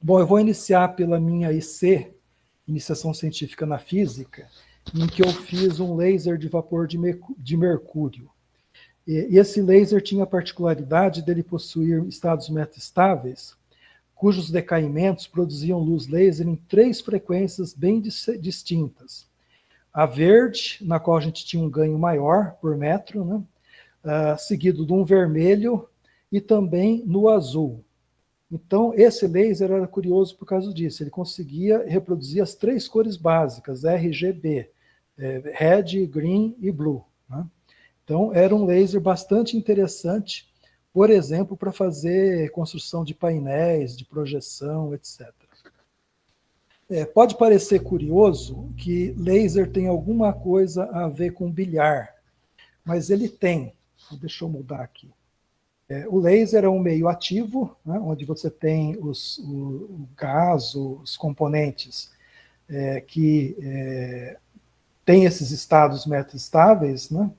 Bom, eu vou iniciar pela minha IC, Iniciação Científica na Física, em que eu fiz um laser de vapor de mercúrio. E esse laser tinha a particularidade dele possuir estados metastáveis, cujos decaimentos produziam luz laser em 3 frequências bem distintas. A verde, na qual a gente tinha um ganho maior por metro, né? Seguido de um vermelho e também no azul. Então, esse laser era curioso por causa disso. Ele conseguia reproduzir as 3 cores básicas, RGB, Red, Green e Blue, né? Então, era um laser bastante interessante, por exemplo, para fazer construção de painéis, de projeção, etc. Pode parecer curioso que laser tem alguma coisa a ver com bilhar, mas ele tem. Deixa eu mudar aqui. O laser é um meio ativo, né, onde você tem o gás, os componentes que tem esses estados metastáveis, né,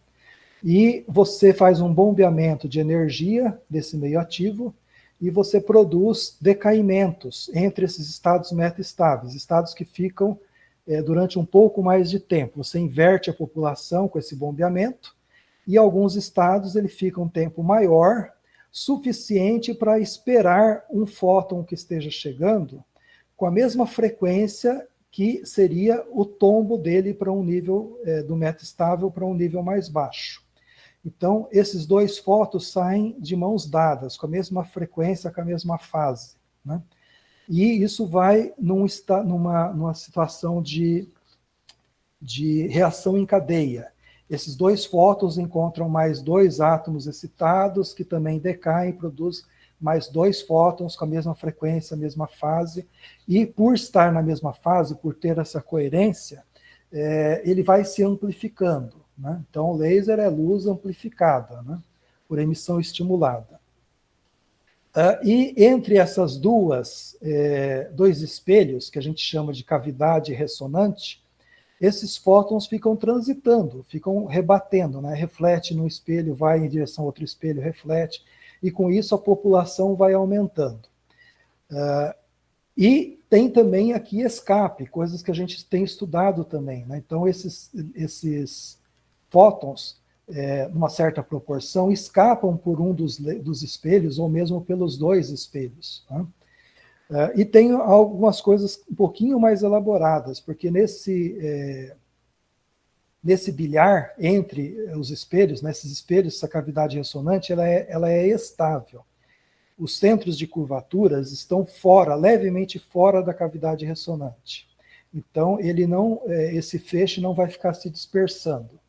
e você faz um bombeamento de energia desse meio ativo e você produz decaimentos entre esses estados metastáveis, estados que ficam durante um pouco mais de tempo. Você inverte a população com esse bombeamento e alguns estados ele fica um tempo maior, suficiente para esperar um fóton que esteja chegando com a mesma frequência que seria o tombo dele para um nível do metastável para um nível mais baixo. Então, esses 2 fótons saem de mãos dadas, com a mesma frequência, com a mesma fase, né? E isso vai numa situação de reação em cadeia. Esses 2 fótons encontram mais 2 átomos excitados, que também decaem e produzem mais 2 fótons com a mesma frequência, a mesma fase. E por estar na mesma fase, por ter essa coerência, ele vai se amplificando, né? Então, o laser é luz amplificada, né, por emissão estimulada. E entre essas dois espelhos, que a gente chama de cavidade ressonante, esses fótons ficam transitando, ficam rebatendo, né? Reflete no espelho, vai em direção a outro espelho, reflete, e com isso a população vai aumentando. E tem também aqui escape, coisas que a gente tem estudado também, né? Então, esses fótons, numa certa proporção, escapam por um dos espelhos, ou mesmo pelos 2 espelhos, né? E tem algumas coisas um pouquinho mais elaboradas, porque nesse bilhar entre os espelhos, nesses espelhos, essa cavidade ressonante, ela é estável. Os centros de curvaturas estão fora, levemente fora da cavidade ressonante. Então, esse feixe não vai ficar se dispersando.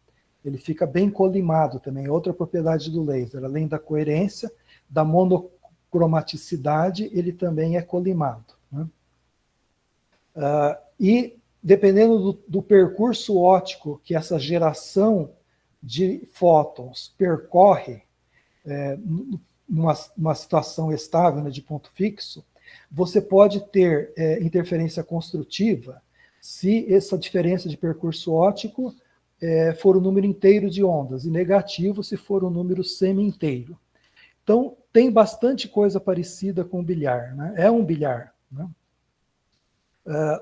Ele fica bem colimado também, outra propriedade do laser. Além da coerência, da monocromaticidade, ele também é colimado, né? E dependendo do percurso óptico que essa geração de fótons percorre, numa situação estável, né, de ponto fixo, você pode ter interferência construtiva se essa diferença de percurso óptico for o número inteiro de ondas, e negativo se for o número semi-inteiro. Então, tem bastante coisa parecida com o bilhar, né? É um bilhar, né?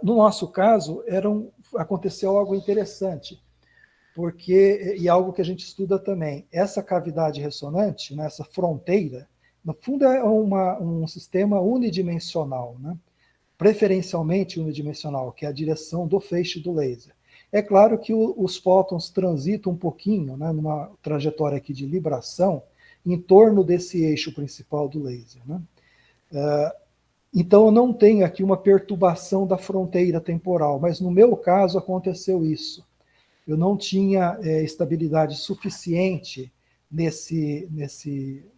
No nosso caso, aconteceu algo interessante, e algo que a gente estuda também. Essa cavidade ressonante, né, essa fronteira, no fundo é um sistema unidimensional, né? Preferencialmente unidimensional, que é a direção do feixe do laser. É claro que os fótons transitam um pouquinho, né, numa trajetória aqui de libração, em torno desse eixo principal do laser, né? Então, eu não tenho aqui uma perturbação da fronteira temporal, mas no meu caso aconteceu isso. Eu não tinha estabilidade suficiente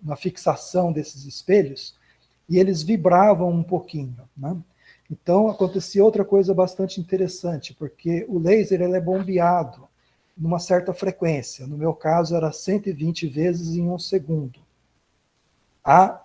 na fixação desses espelhos, e eles vibravam um pouquinho, né? Então, acontecia outra coisa bastante interessante, porque o laser ele é bombeado numa certa frequência. No meu caso, era 120 vezes em 1 segundo.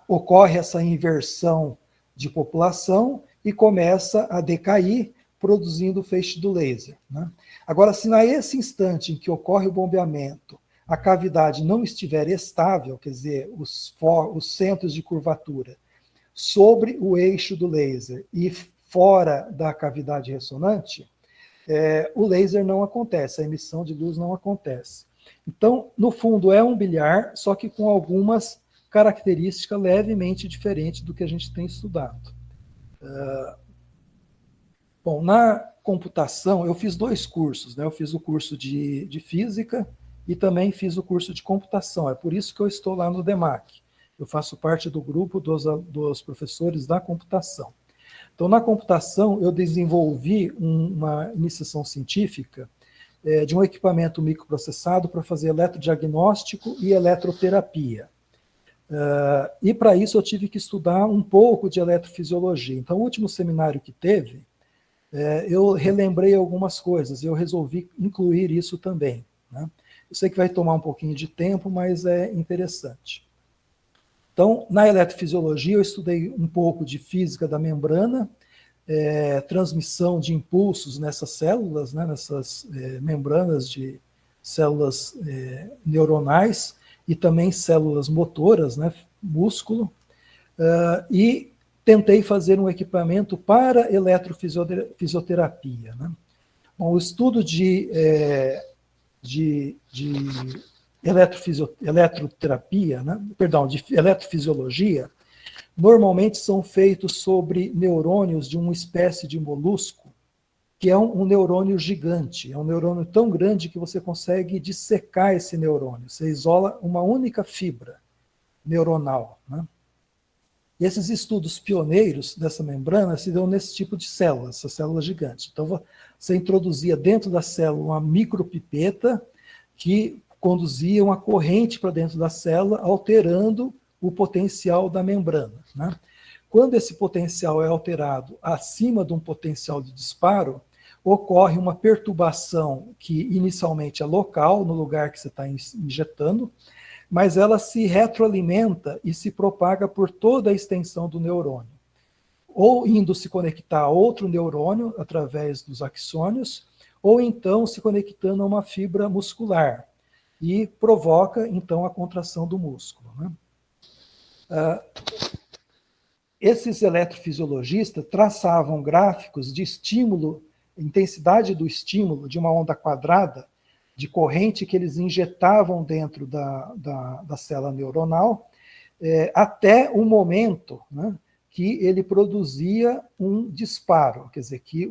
Ocorre essa inversão de população e começa a decair, produzindo o feixe do laser, né? Agora, se nesse instante em que ocorre o bombeamento, a cavidade não estiver estável, quer dizer, os centros de curvatura sobre o eixo do laser e fora da cavidade ressonante, o laser não acontece, a emissão de luz não acontece. Então, no fundo, é um bilhar, só que com algumas características levemente diferentes do que a gente tem estudado. Bom, na computação, eu fiz 2 cursos, né? Eu fiz o curso de física e também fiz o curso de computação. É por isso que eu estou lá no DEMAC. Eu faço parte do grupo dos professores da computação. Então, na computação, eu desenvolvi uma iniciação científica de um equipamento microprocessado para fazer eletrodiagnóstico e eletroterapia. E para isso eu tive que estudar um pouco de eletrofisiologia. Então, o último seminário que teve, eu relembrei algumas coisas, e eu resolvi incluir isso também, né? Eu sei que vai tomar um pouquinho de tempo, mas é interessante. Então, na eletrofisiologia, eu estudei um pouco de física da membrana, transmissão de impulsos nessas células, né, nessas membranas de células neuronais e também células motoras, né, músculo, e tentei fazer um equipamento para eletrofisioterapia, né? Bom, o estudo de eletroterapia, né? Perdão, de eletrofisiologia, normalmente são feitos sobre neurônios de uma espécie de molusco, que é um neurônio gigante, é um neurônio tão grande que você consegue dissecar esse neurônio, você isola uma única fibra neuronal, né? E esses estudos pioneiros dessa membrana se dão nesse tipo de células, essas células gigantes. Então, você introduzia dentro da célula uma micropipeta que conduzia uma corrente para dentro da célula, alterando o potencial da membrana, né? Quando esse potencial é alterado acima de um potencial de disparo, ocorre uma perturbação que inicialmente é local, no lugar que você está injetando, mas ela se retroalimenta e se propaga por toda a extensão do neurônio, ou indo se conectar a outro neurônio através dos axônios, ou então se conectando a uma fibra muscular, e provoca, então, a contração do músculo, né? Esses eletrofisiologistas traçavam gráficos de estímulo, intensidade do estímulo de uma onda quadrada, de corrente que eles injetavam dentro da célula neuronal, até o momento, né, que ele produzia um disparo, quer dizer, que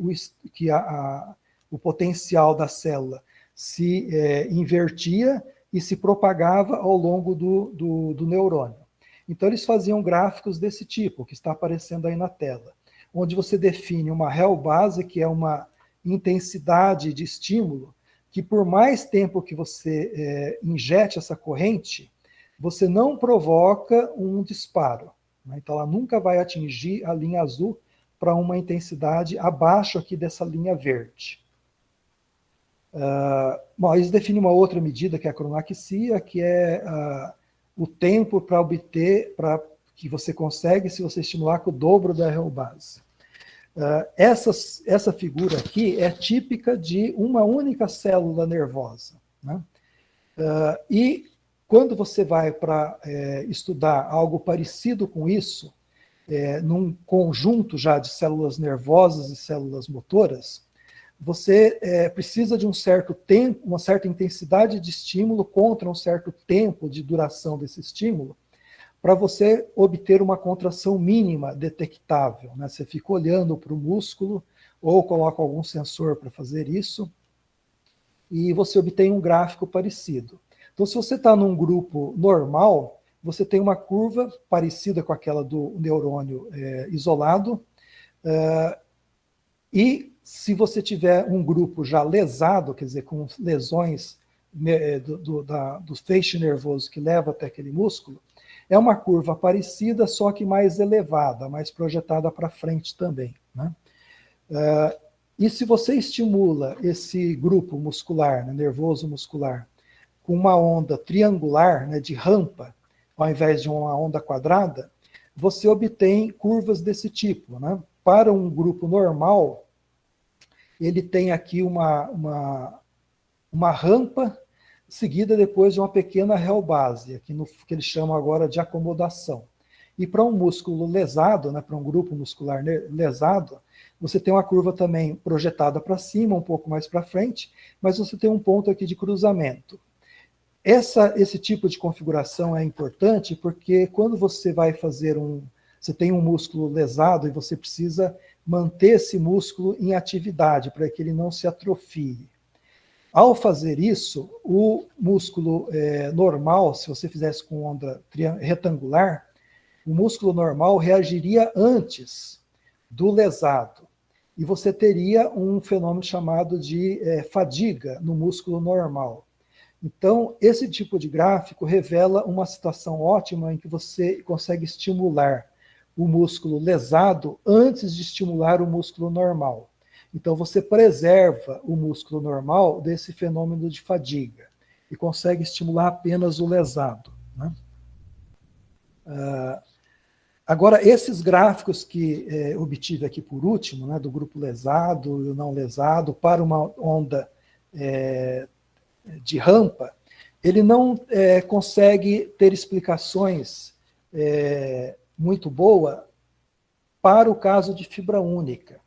o potencial da célula se invertia e se propagava ao longo do neurônio. Então, eles faziam gráficos desse tipo, que está aparecendo aí na tela, onde você define uma réu base, que é uma intensidade de estímulo, que por mais tempo que você injete essa corrente, você não provoca um disparo, né? Então, ela nunca vai atingir a linha azul para uma intensidade abaixo aqui dessa linha verde. Bom, eles definem uma outra medida, que é a cromaxia, que é o tempo para obter, que você consegue se você estimular com o dobro da réu base. Essa figura aqui é típica de uma única célula nervosa, né? E quando você vai para estudar algo parecido com isso, num conjunto já de células nervosas e células motoras, você precisa de um certo tempo, uma certa intensidade de estímulo contra um certo tempo de duração desse estímulo, para você obter uma contração mínima detectável, né? Você fica olhando para o músculo ou coloca algum sensor para fazer isso e você obtém um gráfico parecido. Então, se você está num grupo normal, você tem uma curva parecida com aquela do neurônio isolado, e se você tiver um grupo já lesado, quer dizer, com lesões do feixe nervoso que leva até aquele músculo, é uma curva parecida, só que mais elevada, mais projetada para frente também, né? E se você estimula esse grupo muscular, né, nervoso muscular, com uma onda triangular, né, de rampa, ao invés de uma onda quadrada, você obtém curvas desse tipo, né? Para um grupo normal, ele tem aqui uma rampa seguida depois de uma pequena réu base, aqui que eles chamam agora de acomodação. E para um músculo lesado, né, para um grupo muscular lesado, você tem uma curva também projetada para cima, um pouco mais para frente, mas você tem um ponto aqui de cruzamento. Esse tipo de configuração é importante porque quando você vai fazer você tem um músculo lesado e você precisa manter esse músculo em atividade para que ele não se atrofie. Ao fazer isso, o músculo normal, se você fizesse com onda retangular, o músculo normal reagiria antes do lesado. E você teria um fenômeno chamado de fadiga no músculo normal. Então, esse tipo de gráfico revela uma situação ótima em que você consegue estimular o músculo lesado antes de estimular o músculo normal. Então, você preserva o músculo normal desse fenômeno de fadiga e consegue estimular apenas o lesado, né? Agora, esses gráficos que obtive aqui por último, né, do grupo lesado e o não lesado, para uma onda de rampa, ele não consegue ter explicações muito boas para o caso de fibra única.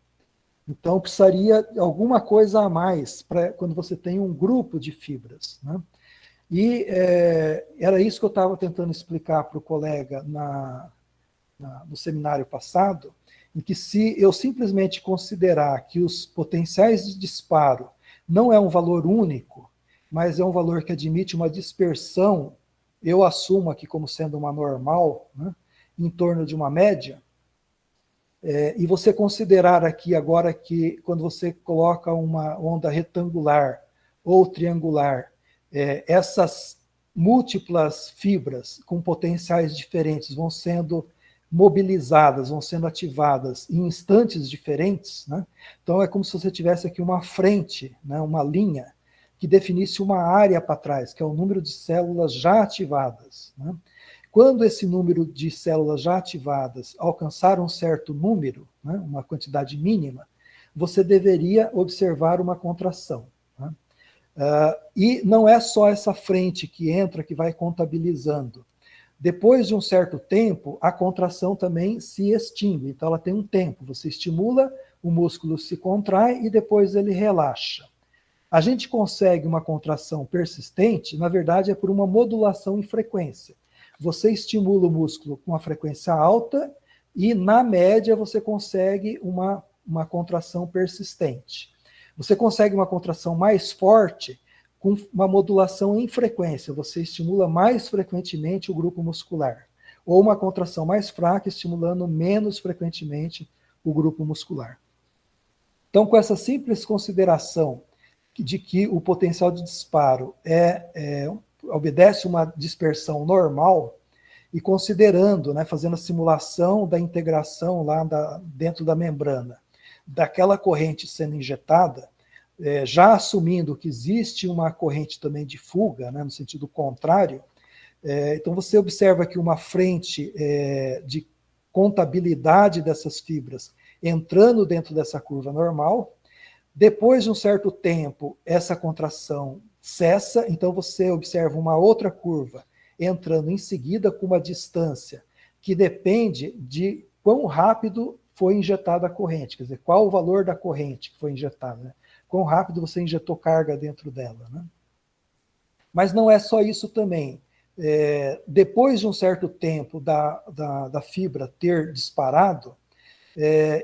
Então, precisaria alguma coisa a mais para quando você tem um grupo de fibras, né? E era isso que eu estava tentando explicar para o colega no seminário passado, em que se eu simplesmente considerar que os potenciais de disparo não é um valor único, mas é um valor que admite uma dispersão, eu assumo aqui como sendo uma normal, né, em torno de uma média, e você considerar aqui agora que quando você coloca uma onda retangular ou triangular, essas múltiplas fibras com potenciais diferentes vão sendo mobilizadas, vão sendo ativadas em instantes diferentes, né? Então é como se você tivesse aqui uma frente, né, uma linha, que definisse uma área para trás, que é o número de células já ativadas, né? Quando esse número de células já ativadas alcançar um certo número, né, uma quantidade mínima, você deveria observar uma contração, né? E não é só essa frente que entra que vai contabilizando. Depois de um certo tempo, a contração também se extingue. Então, ela tem um tempo. Você estimula, o músculo se contrai e depois ele relaxa. A gente consegue uma contração persistente, na verdade, é por uma modulação em frequência. Você estimula o músculo com uma frequência alta e, na média, você consegue uma contração persistente. Você consegue uma contração mais forte com uma modulação em frequência, você estimula mais frequentemente o grupo muscular, ou uma contração mais fraca, estimulando menos frequentemente o grupo muscular. Então, com essa simples consideração de que o potencial de disparo obedece uma dispersão normal, e considerando, né, fazendo a simulação da integração lá dentro da membrana, daquela corrente sendo injetada, já assumindo que existe uma corrente também de fuga, né, no sentido contrário, então você observa que uma frente de contabilidade dessas fibras entrando dentro dessa curva normal. Depois de um certo tempo, essa contração cessa, então você observa uma outra curva entrando em seguida com uma distância que depende de quão rápido foi injetada a corrente, quer dizer, qual o valor da corrente que foi injetada, né? Quão rápido você injetou carga dentro dela, né? Mas não é só isso também. Depois de um certo tempo da fibra ter disparado,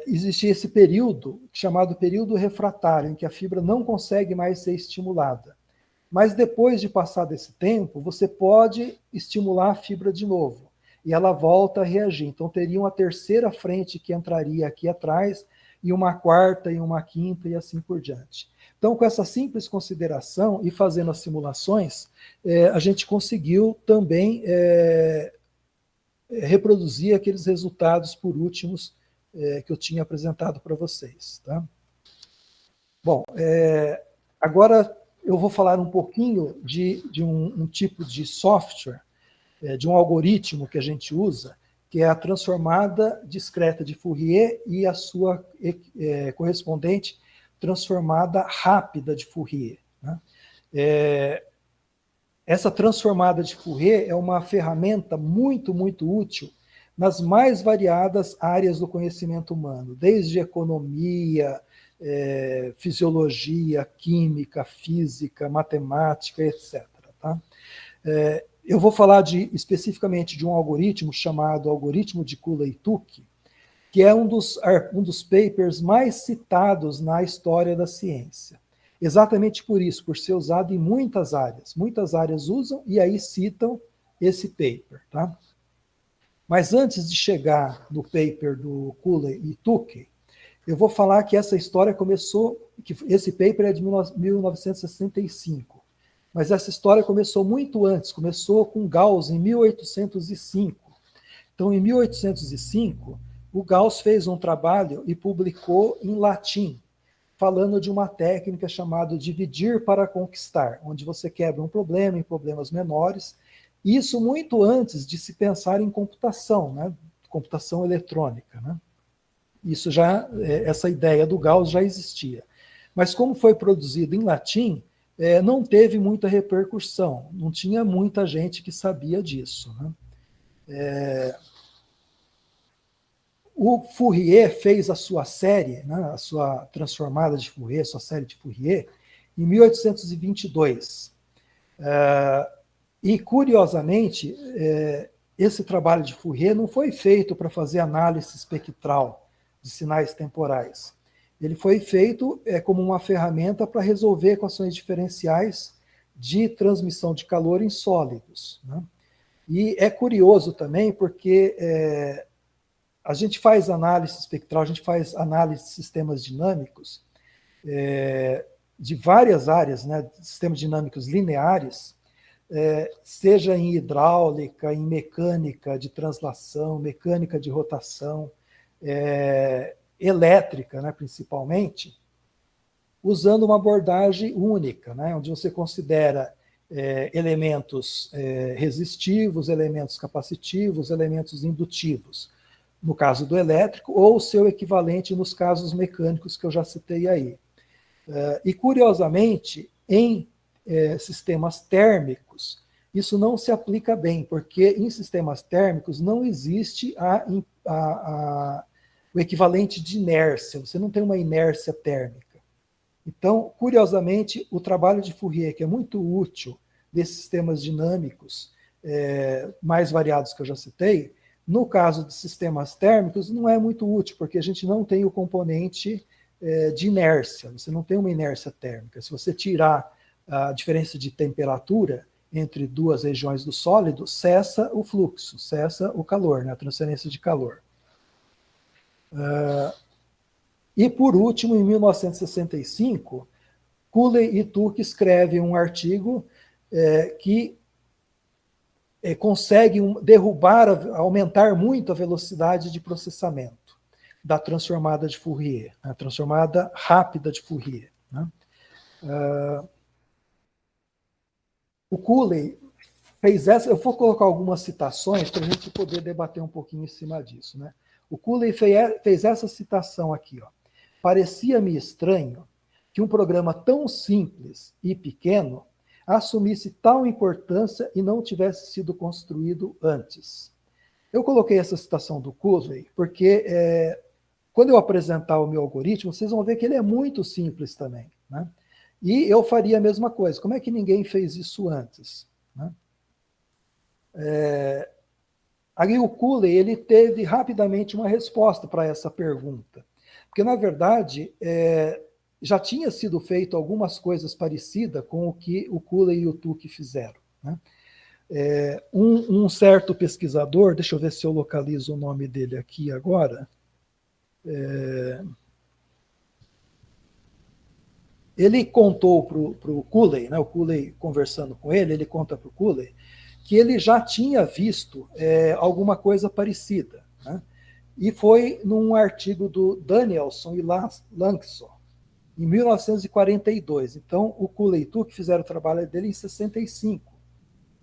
existe esse período chamado período refratário, em que a fibra não consegue mais ser estimulada. Mas depois de passar desse tempo, você pode estimular a fibra de novo, e ela volta a reagir. Então teria uma terceira frente que entraria aqui atrás, e uma quarta, e uma quinta, e assim por diante. Então, com essa simples consideração e fazendo as simulações, a gente conseguiu também reproduzir aqueles resultados por últimos que eu tinha apresentado para vocês. Tá? Bom, agora eu vou falar um pouquinho de um tipo de software, de um algoritmo que a gente usa, que é a transformada discreta de Fourier e a sua correspondente transformada rápida de Fourier, né? Essa transformada de Fourier é uma ferramenta muito, muito útil nas mais variadas áreas do conhecimento humano, desde economia, fisiologia, química, física, matemática, etc. Tá? Eu vou falar especificamente de um algoritmo chamado algoritmo de Cooley-Tukey, que é um dos papers mais citados na história da ciência. Exatamente por isso, por ser usado em muitas áreas. Muitas áreas usam e aí citam esse paper. Tá? Mas antes de chegar no paper do Cooley e Tukey, eu vou falar que essa história começou, que esse paper é de 1965, mas essa história começou muito antes, começou com Gauss em 1805. Então, em 1805, o Gauss fez um trabalho e publicou em latim, falando de uma técnica chamada dividir para conquistar, onde você quebra um problema em problemas menores, isso muito antes de se pensar em computação, né? Computação eletrônica. Né? Isso já, essa ideia do Gauss já existia. Mas como foi produzido em latim, não teve muita repercussão, não tinha muita gente que sabia disso. Né? O Fourier fez a sua série, né, a sua transformada de Fourier, sua série de Fourier, em 1822. E, curiosamente, esse trabalho de Fourier não foi feito para fazer análise espectral de sinais temporais. Ele foi feito como uma ferramenta para resolver equações diferenciais de transmissão de calor em sólidos. Né? E é curioso também porque a gente faz análise espectral, a gente faz análise de sistemas dinâmicos de várias áreas, né, sistemas dinâmicos lineares, seja em hidráulica, em mecânica de translação, mecânica de rotação, elétrica, né, principalmente, usando uma abordagem única, né, onde você considera elementos resistivos, elementos capacitivos, elementos indutivos, no caso do elétrico, ou seu equivalente nos casos mecânicos que eu já citei aí. E, curiosamente, em sistemas térmicos, isso não se aplica bem, porque em sistemas térmicos não existe o equivalente de inércia, você não tem uma inércia térmica. Então, curiosamente, o trabalho de Fourier, que é muito útil desses sistemas dinâmicos mais variados que eu já citei, no caso de sistemas térmicos, não é muito útil, porque a gente não tem o componente de inércia, você não tem uma inércia térmica. Se você tirar a diferença de temperatura entre duas regiões do sólido, cessa o fluxo, cessa o calor, né, a transferência de calor. E, por último, em 1965, Cooley e Tukey escrevem um artigo que consegue aumentar muito a velocidade de processamento da transformada de Fourier, a transformada rápida de Fourier. Né? O Cooley fez essa, eu vou colocar algumas citações para a gente poder debater um pouquinho em cima disso. Né? O Cooley fez essa citação aqui. Ó. Parecia-me estranho que um programa tão simples e pequeno assumisse tal importância e não tivesse sido construído antes. Eu coloquei essa citação do Cooley porque quando eu apresentar o meu algoritmo, vocês vão ver que ele é muito simples também. Né? E eu faria a mesma coisa. Como é que ninguém fez isso antes? Né? Aí o Cooley ele teve rapidamente uma resposta para essa pergunta. Porque, na verdade, já tinha sido feito algumas coisas parecidas com o que o Cooley e o Tukey fizeram. Né? Um certo pesquisador, deixa eu ver se eu localizo o nome dele aqui agora, ele contou para o Cooley, né, o Cooley conversando com ele conta para o Cooley que ele já tinha visto alguma coisa parecida. Né? E foi num artigo do Danielson e Langston, em 1942. Então, o Cooley e Tukey fizeram o trabalho dele em 65.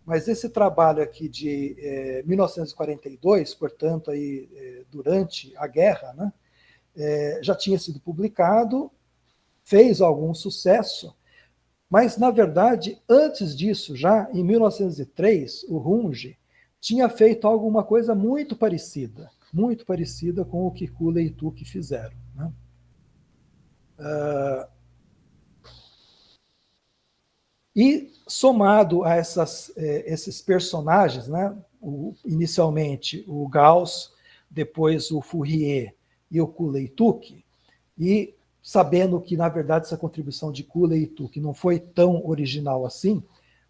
Mas esse trabalho aqui de 1942, portanto, aí, durante a guerra, né, já tinha sido publicado, fez algum sucesso, mas, na verdade, antes disso, já em 1903, o Runge tinha feito alguma coisa muito parecida com o que Cooley e Tukey fizeram, né? E somado a esses personagens, né, inicialmente o Gauss, depois o Fourier e o Cooley e Tukey, e sabendo que, na verdade, essa contribuição de Cooley e Tukey não foi tão original assim,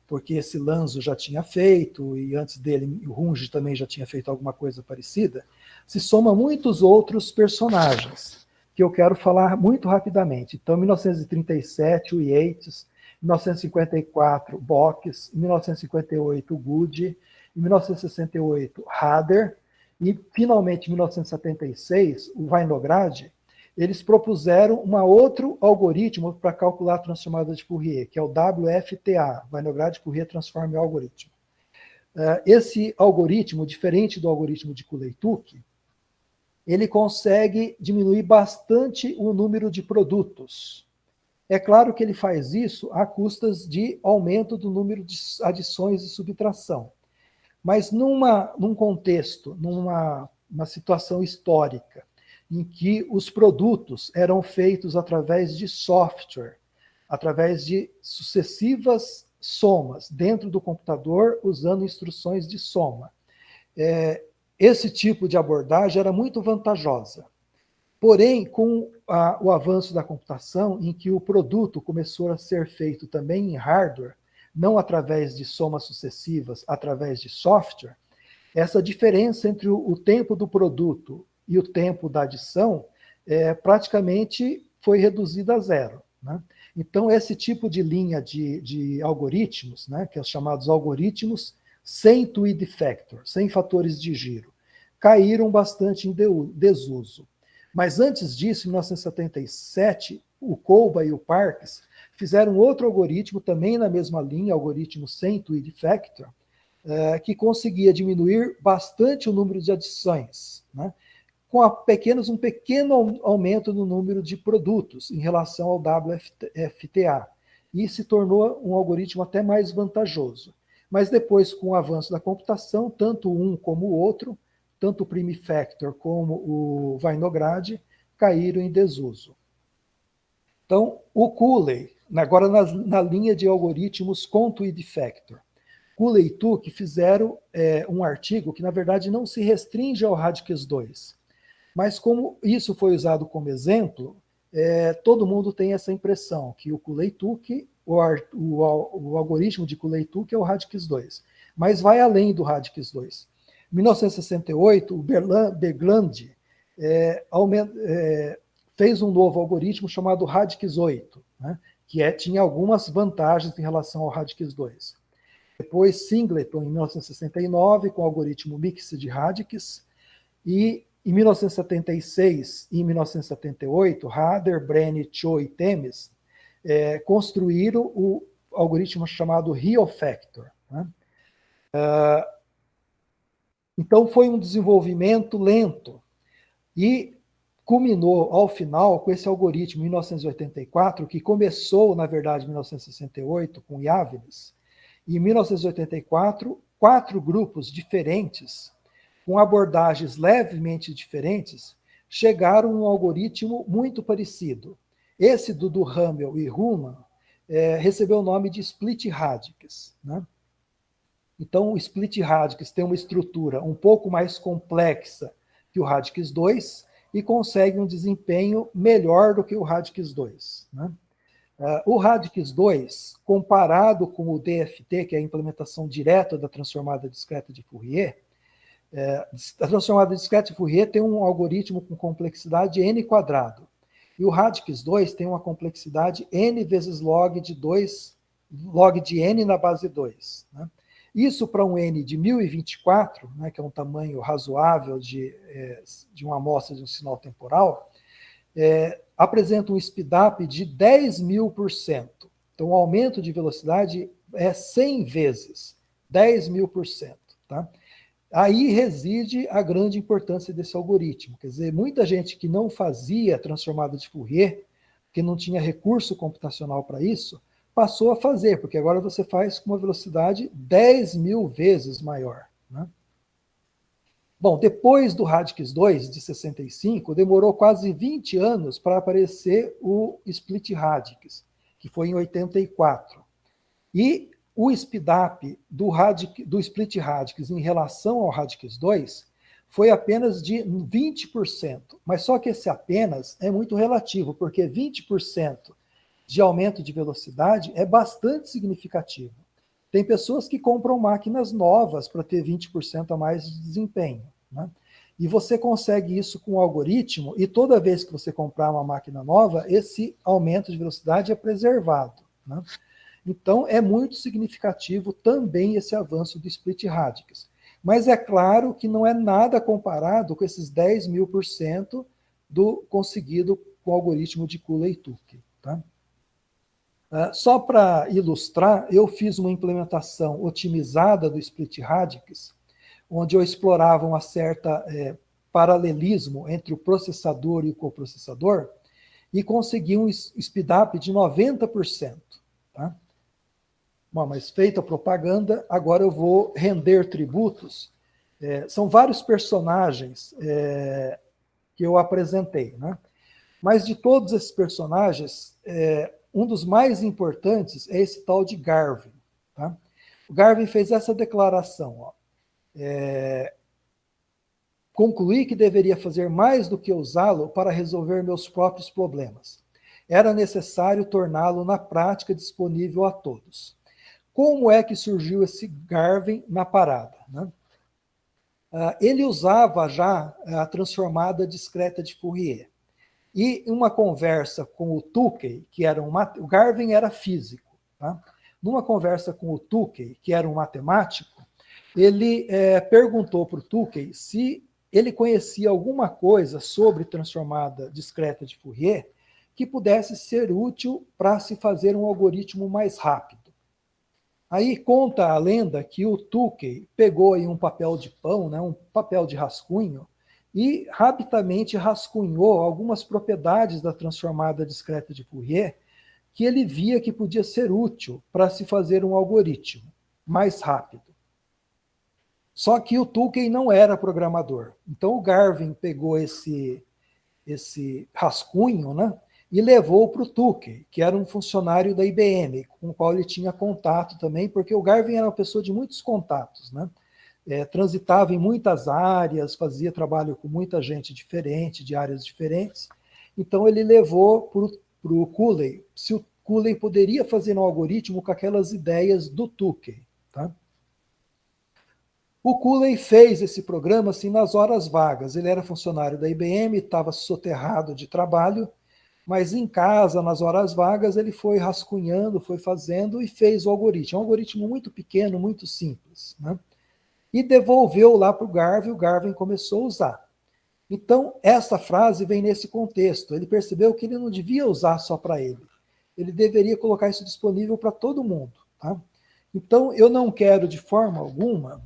porque esse Lanzo já tinha feito, e antes dele o Runge também já tinha feito alguma coisa parecida, se soma muitos outros personagens, que eu quero falar muito rapidamente. Então, em 1937, o Yates, em 1954, Box, em 1958, Good, em 1968, Hader, e, finalmente, em 1976, o Vinograd, eles propuseram um outro algoritmo para calcular a transformada de Fourier, que é o WFTA, Vinograd-Fourier Transform Algorithm. Esse algoritmo, diferente do algoritmo de Cooley-Tukey, ele consegue diminuir bastante o número de produtos. É claro que ele faz isso a custas de aumento do número de adições e subtração. Mas num contexto, numa situação histórica, em que os produtos eram feitos através de software, através de sucessivas somas dentro do computador, usando instruções de soma. Esse tipo de abordagem era muito vantajosa. Porém, com o avanço da computação, em que o produto começou a ser feito também em hardware, não através de somas sucessivas, através de software, essa diferença entre o tempo do produto e o tempo da adição praticamente foi reduzida a zero, né? Então, esse tipo de linha de algoritmos, né, que é os chamados algoritmos sem tweed factor, sem fatores de giro, caíram bastante em desuso. Mas antes disso, em 1977, o Kolba e o Parkes fizeram outro algoritmo, também na mesma linha, algoritmo sem tweed factor, que conseguia diminuir bastante o número de adições, né, com um pequeno aumento no número de produtos em relação ao WFTA, e se tornou um algoritmo até mais vantajoso. Mas depois, com o avanço da computação, tanto um como o outro, tanto o prime factor como o Vinograd, caíram em desuso. Então, o Cooley, agora na linha de algoritmos com tweed factor, Cooley e Tukey fizeram um artigo que, na verdade, não se restringe ao Radix 2. Mas como isso foi usado como exemplo, todo mundo tem essa impressão, que o Cooley-Tukey, o algoritmo de Cooley-Tukey é o Radix 2. Mas vai além do Radix 2. Em 1968, o Berglund fez um novo algoritmo chamado Radix 8, né, que tinha algumas vantagens em relação ao Radix 2. Depois, Singleton, em 1969, com o algoritmo Mixed Radix, e em 1976 e em 1978, Hader, Brenner, Cho e Temis construíram o algoritmo chamado Real Factor, né? Então, foi um desenvolvimento lento e culminou, ao final, com esse algoritmo em 1984, que começou, na verdade, em 1968, com Yavenes. E em 1984, 4 grupos diferentes, com abordagens levemente diferentes, chegaram a um algoritmo muito parecido. Esse do Duhamel e Human recebeu o nome de Split Radix, né? Então, o Split Radix tem uma estrutura um pouco mais complexa que o Radix 2 e consegue um desempenho melhor do que o Radix 2, né? O Radix 2, comparado com o DFT, que é a implementação direta da transformada discreta de Fourier, a transformada discreta de Fourier tem um algoritmo com complexidade n². E o Radix 2 tem uma complexidade n vezes log de 2, log de n na base 2, né? Isso para um n de 1024, né, que é um tamanho razoável de uma amostra de um sinal temporal, apresenta um speedup de 10.000%. Então, o aumento de velocidade é 100 vezes, 10.000%. Tá? Aí reside a grande importância desse algoritmo. Quer dizer, muita gente que não fazia transformada de Fourier, que não tinha recurso computacional para isso, passou a fazer, porque agora você faz com uma velocidade 10.000 vezes maior, né? Bom, depois do Radix 2, de 65, demorou quase 20 anos para aparecer o Split Radix, que foi em 84. E o speedup do Split Radix em relação ao Radix 2 foi apenas de 20%. Mas só que esse apenas é muito relativo, porque 20% de aumento de velocidade é bastante significativo. Tem pessoas que compram máquinas novas para ter 20% a mais de desempenho, né? E você consegue isso com o algoritmo, e toda vez que você comprar uma máquina nova, esse aumento de velocidade é preservado, né? Então, é muito significativo também esse avanço do Split Radix. Mas é claro que não é nada comparado com esses 10.000% do conseguido com o algoritmo de Cooley-Tukey, tá? Só para ilustrar, eu fiz uma implementação otimizada do Split Radix, onde eu explorava um certo paralelismo entre o processador e o coprocessador, e consegui um speedup de 90%. Tá? Bom, mas feita a propaganda, agora eu vou render tributos. São vários personagens que eu apresentei, né? Mas de todos esses personagens, um dos mais importantes é esse tal de Garvin. Tá? O Garvin fez essa declaração: ó, concluí que deveria fazer mais do que usá-lo para resolver meus próprios problemas. Era necessário torná-lo na prática disponível a todos. Como é que surgiu esse Garvin na parada, né? Ele usava já a transformada discreta de Fourier. E uma conversa com o Tukey, que era o Garvin era físico, tá? Numa conversa com o Tukey, que era um matemático, ele perguntou para o Tukey se ele conhecia alguma coisa sobre transformada discreta de Fourier que pudesse ser útil para se fazer um algoritmo mais rápido. Aí conta a lenda que o Tukey pegou aí um papel de pão, né, um papel de rascunho, e rapidamente rascunhou algumas propriedades da transformada discreta de Fourier que ele via que podia ser útil para se fazer um algoritmo mais rápido. Só que o Tukey não era programador. Então o Garvin pegou esse rascunho, né, e levou para o Tukey, que era um funcionário da IBM, com o qual ele tinha contato também, porque o Garvin era uma pessoa de muitos contatos, né? Transitava em muitas áreas, fazia trabalho com muita gente diferente, de áreas diferentes. Então ele levou para o Cooley, se o Cooley poderia fazer um algoritmo com aquelas ideias do Tukey, tá? O Cooley fez esse programa assim nas horas vagas. Ele era funcionário da IBM, estava soterrado de trabalho, mas em casa, nas horas vagas, ele foi rascunhando, foi fazendo e fez o algoritmo. É um algoritmo muito pequeno, muito simples, né? E devolveu lá para o Garvin começou a usar. Então, essa frase vem nesse contexto. Ele percebeu que ele não devia usar só para ele. Ele deveria colocar isso disponível para todo mundo. Tá? Então, eu não quero, de forma alguma,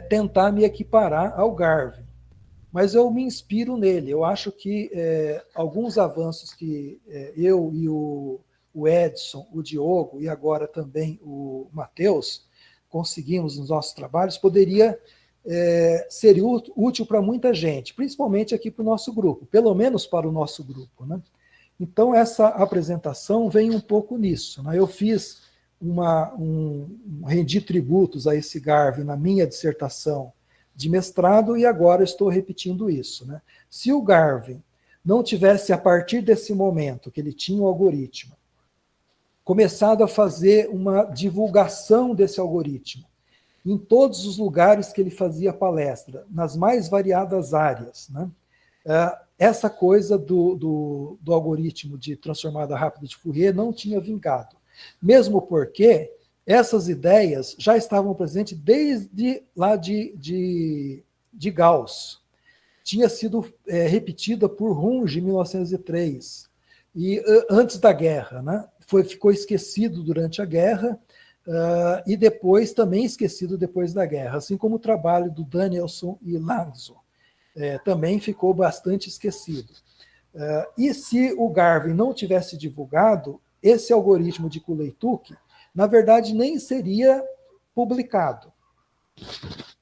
tentar me equiparar ao Garvin, mas eu me inspiro nele. Eu acho que alguns avanços que eu e o Edson, o Diogo e agora também o Matheus conseguimos nos nossos trabalhos, poderia ser útil para muita gente, principalmente aqui para o nosso grupo, pelo menos para o nosso grupo, né? Então, essa apresentação vem um pouco nisso, né? Eu fiz rendi tributos a esse Garvin na minha dissertação de mestrado e agora estou repetindo isso, né? Se o Garvin não tivesse, a partir desse momento que ele tinha o algoritmo, começado a fazer uma divulgação desse algoritmo em todos os lugares que ele fazia palestra, nas mais variadas áreas, né? Essa coisa do algoritmo de transformada rápida de Fourier não tinha vingado, mesmo porque essas ideias já estavam presentes desde lá de Gauss. Tinha sido repetida por Runge em 1903, e antes da guerra, né? Ficou esquecido durante a guerra, e depois também esquecido depois da guerra, assim como o trabalho do Danielson e Lanzo também ficou bastante esquecido. E se o Garvin não tivesse divulgado, esse algoritmo de Cooley-Tukey, na verdade, nem seria publicado,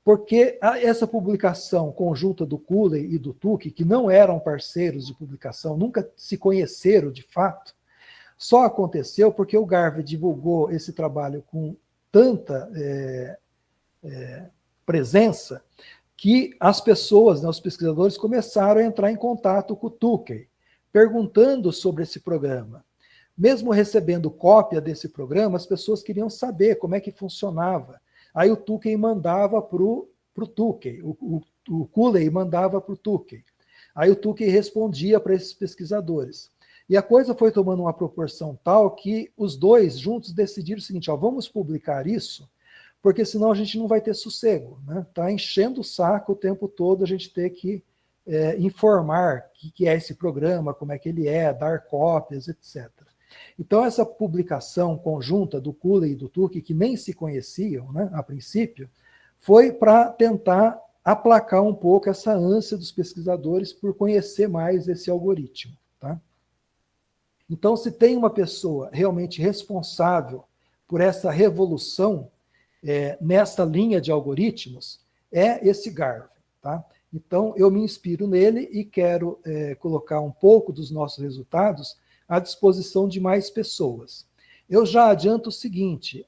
porque essa publicação conjunta do Cooley e do Tukey, que não eram parceiros de publicação, nunca se conheceram de fato, só aconteceu porque o Garvey divulgou esse trabalho com tanta presença que as pessoas, né, os pesquisadores, começaram a entrar em contato com o Tukey, perguntando sobre esse programa. Mesmo recebendo cópia desse programa, as pessoas queriam saber como é que funcionava. Aí o Tukey mandava para o Tukey, o Cooley mandava para o Tukey. Aí o Tukey respondia para esses pesquisadores. E a coisa foi tomando uma proporção tal que os dois juntos decidiram o seguinte: ó, vamos publicar isso, porque senão a gente não vai ter sossego. Está enchendo o saco o tempo todo a gente ter que informar o que é esse programa, como é que ele é, dar cópias, etc. Então, essa publicação conjunta do Cooley e do Tukey, que nem se conheciam, né, a princípio, foi para tentar aplacar um pouco essa ânsia dos pesquisadores por conhecer mais esse algoritmo. Tá? Então, se tem uma pessoa realmente responsável por essa revolução nessa linha de algoritmos, é esse Garvey. Tá? Então, eu me inspiro nele e quero colocar um pouco dos nossos resultados à disposição de mais pessoas. Eu já adianto o seguinte: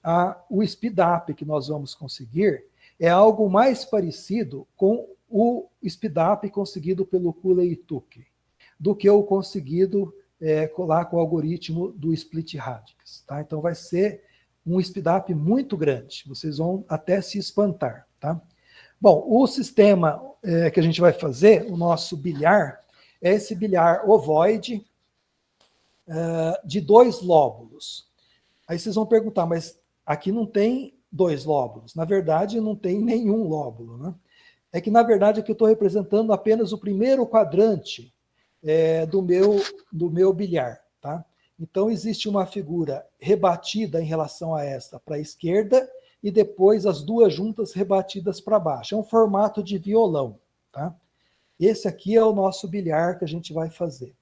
o speedup que nós vamos conseguir é algo mais parecido com o speedup conseguido pelo Cooley e Tukey, do que o conseguido lá com o algoritmo do split radix. Tá? Então vai ser um speedup muito grande, vocês vão até se espantar. Tá? Bom, o sistema que a gente vai fazer, o nosso bilhar, é esse bilhar ovoide, de 2 lóbulos. Aí vocês vão perguntar, mas aqui não tem 2 lóbulos. Na verdade, não tem nenhum lóbulo. Né? É que, na verdade, aqui eu estou representando apenas o primeiro quadrante do meu bilhar. Tá? Então, existe uma figura rebatida em relação a esta para a esquerda e depois as duas juntas rebatidas para baixo. É um formato de violão. Tá? Esse aqui é o nosso bilhar que a gente vai fazer.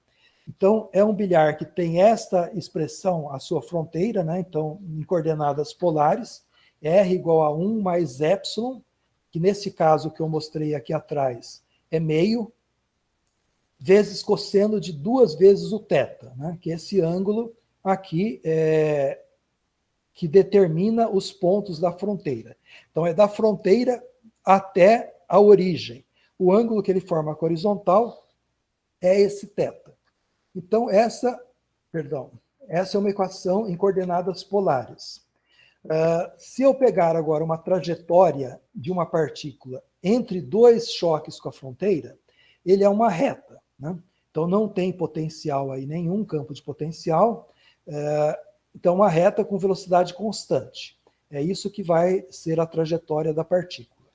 Então, é um bilhar que tem esta expressão, a sua fronteira, né? Então, em coordenadas polares, R igual a 1 mais epsilon, que nesse caso que eu mostrei aqui atrás é meio, vezes cosseno de 2 vezes o θ, né? Que é esse ângulo aqui que determina os pontos da fronteira. Então, é da fronteira até a origem. O ângulo que ele forma com a horizontal é esse θ. Então, essa é uma equação em coordenadas polares. Se eu pegar agora uma trajetória de uma partícula entre 2 choques com a fronteira, ele é uma reta. Né? Então, não tem potencial aí, nenhum campo de potencial. Então, uma reta com velocidade constante. É isso que vai ser a trajetória da partícula.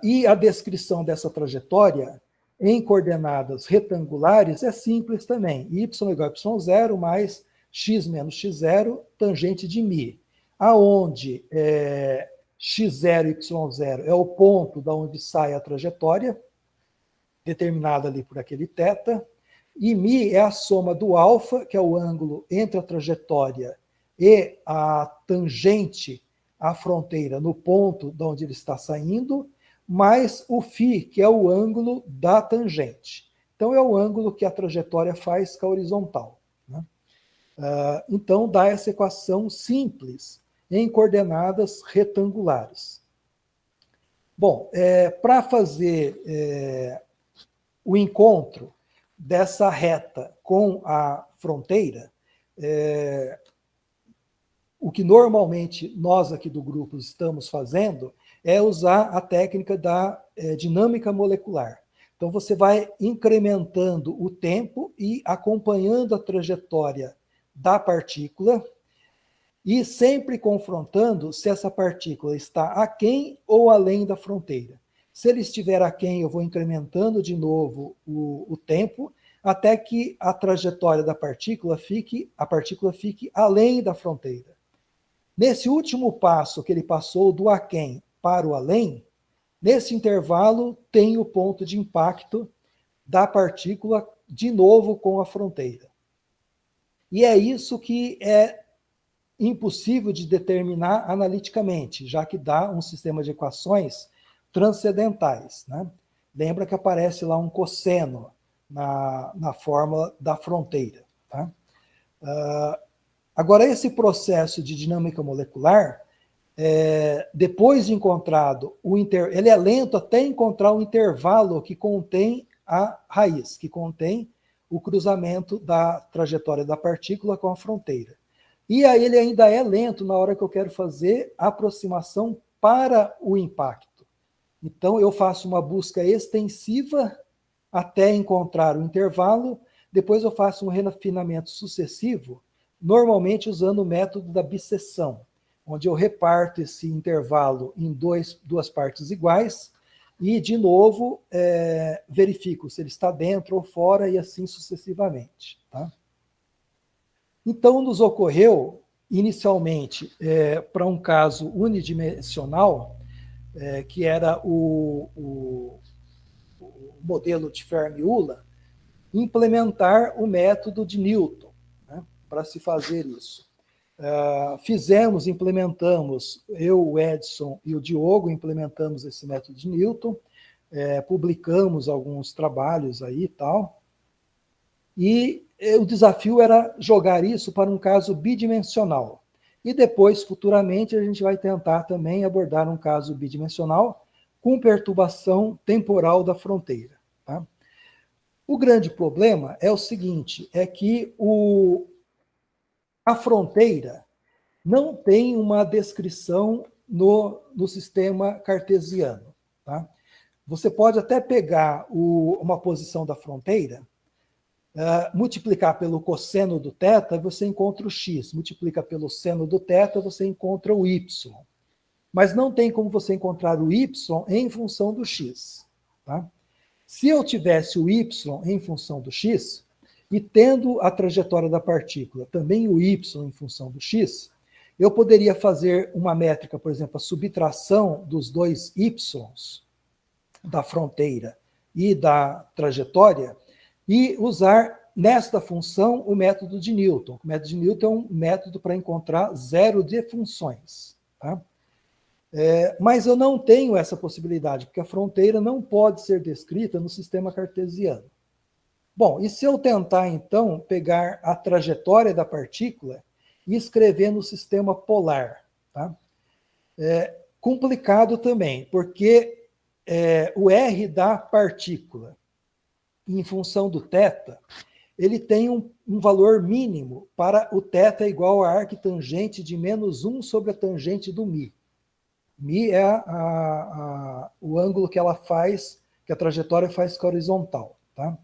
E a descrição dessa trajetória em coordenadas retangulares é simples também. Y igual a y0 mais x menos x0, tangente de μ. Aonde x0 e y0 é o ponto da onde sai a trajetória, determinada ali por aquele θ, e μ é a soma do alfa, que é o ângulo entre a trajetória e a tangente à fronteira no ponto de onde ele está saindo, mais o φ, que é o ângulo da tangente. Então, é o ângulo que a trajetória faz com a horizontal. Né? Então, dá essa equação simples em coordenadas retangulares. Bom, para fazer o encontro dessa reta com a fronteira, o que normalmente nós aqui do grupo estamos fazendo é usar a técnica da dinâmica molecular. Então, você vai incrementando o tempo e acompanhando a trajetória da partícula e sempre confrontando se essa partícula está aquém ou além da fronteira. Se ele estiver aquém, eu vou incrementando de novo o tempo até que a trajetória da partícula fique além da fronteira. Nesse último passo que ele passou do aquém para o além, nesse intervalo tem o ponto de impacto da partícula de novo com a fronteira. E é isso que é impossível de determinar analiticamente, já que dá um sistema de equações transcendentais, né? Lembra que aparece lá um cosseno na fórmula da fronteira, tá? Agora, esse processo de dinâmica molecular, depois de encontrado ele é lento até encontrar o intervalo que contém a raiz, que contém o cruzamento da trajetória da partícula com a fronteira. E aí ele ainda é lento na hora que eu quero fazer a aproximação para o impacto. Então eu faço uma busca extensiva até encontrar o intervalo, depois eu faço um refinamento sucessivo, normalmente usando o método da bisseção, onde eu reparto esse intervalo em duas partes iguais e, de novo, verifico se ele está dentro ou fora e assim sucessivamente. Tá? Então, nos ocorreu, inicialmente, para um caso unidimensional, que era o modelo de Fermi-Ulla, implementar o método de Newton, né, para se fazer isso. Implementamos, eu, o Edson e o Diogo, implementamos esse método de Newton, publicamos alguns trabalhos aí e tal, e o desafio era jogar isso para um caso bidimensional. E depois, futuramente, a gente vai tentar também abordar um caso bidimensional com perturbação temporal da fronteira. Tá? O grande problema é o seguinte, é que a fronteira não tem uma descrição no sistema cartesiano. Tá? Você pode até pegar uma posição da fronteira, multiplicar pelo cosseno do θ, você encontra o x. Multiplica pelo seno do θ, você encontra o y. Mas não tem como você encontrar o y em função do x. Tá? Se eu tivesse o y em função do x, e tendo a trajetória da partícula também o y em função do x, eu poderia fazer uma métrica, por exemplo, a subtração dos dois y's da fronteira e da trajetória, e usar nesta função o método de Newton. O método de Newton é um método para encontrar zero de funções. Tá? Mas eu não tenho essa possibilidade, porque a fronteira não pode ser descrita no sistema cartesiano. Bom, e se eu tentar, então, pegar a trajetória da partícula e escrever no sistema polar? Tá? Complicado também, porque o R da partícula, em função do θ, ele tem um valor mínimo para o θ igual a arctangente de -1 sobre a tangente do μ. μ é o ângulo que ela faz, que a trajetória faz com a horizontal. Tá?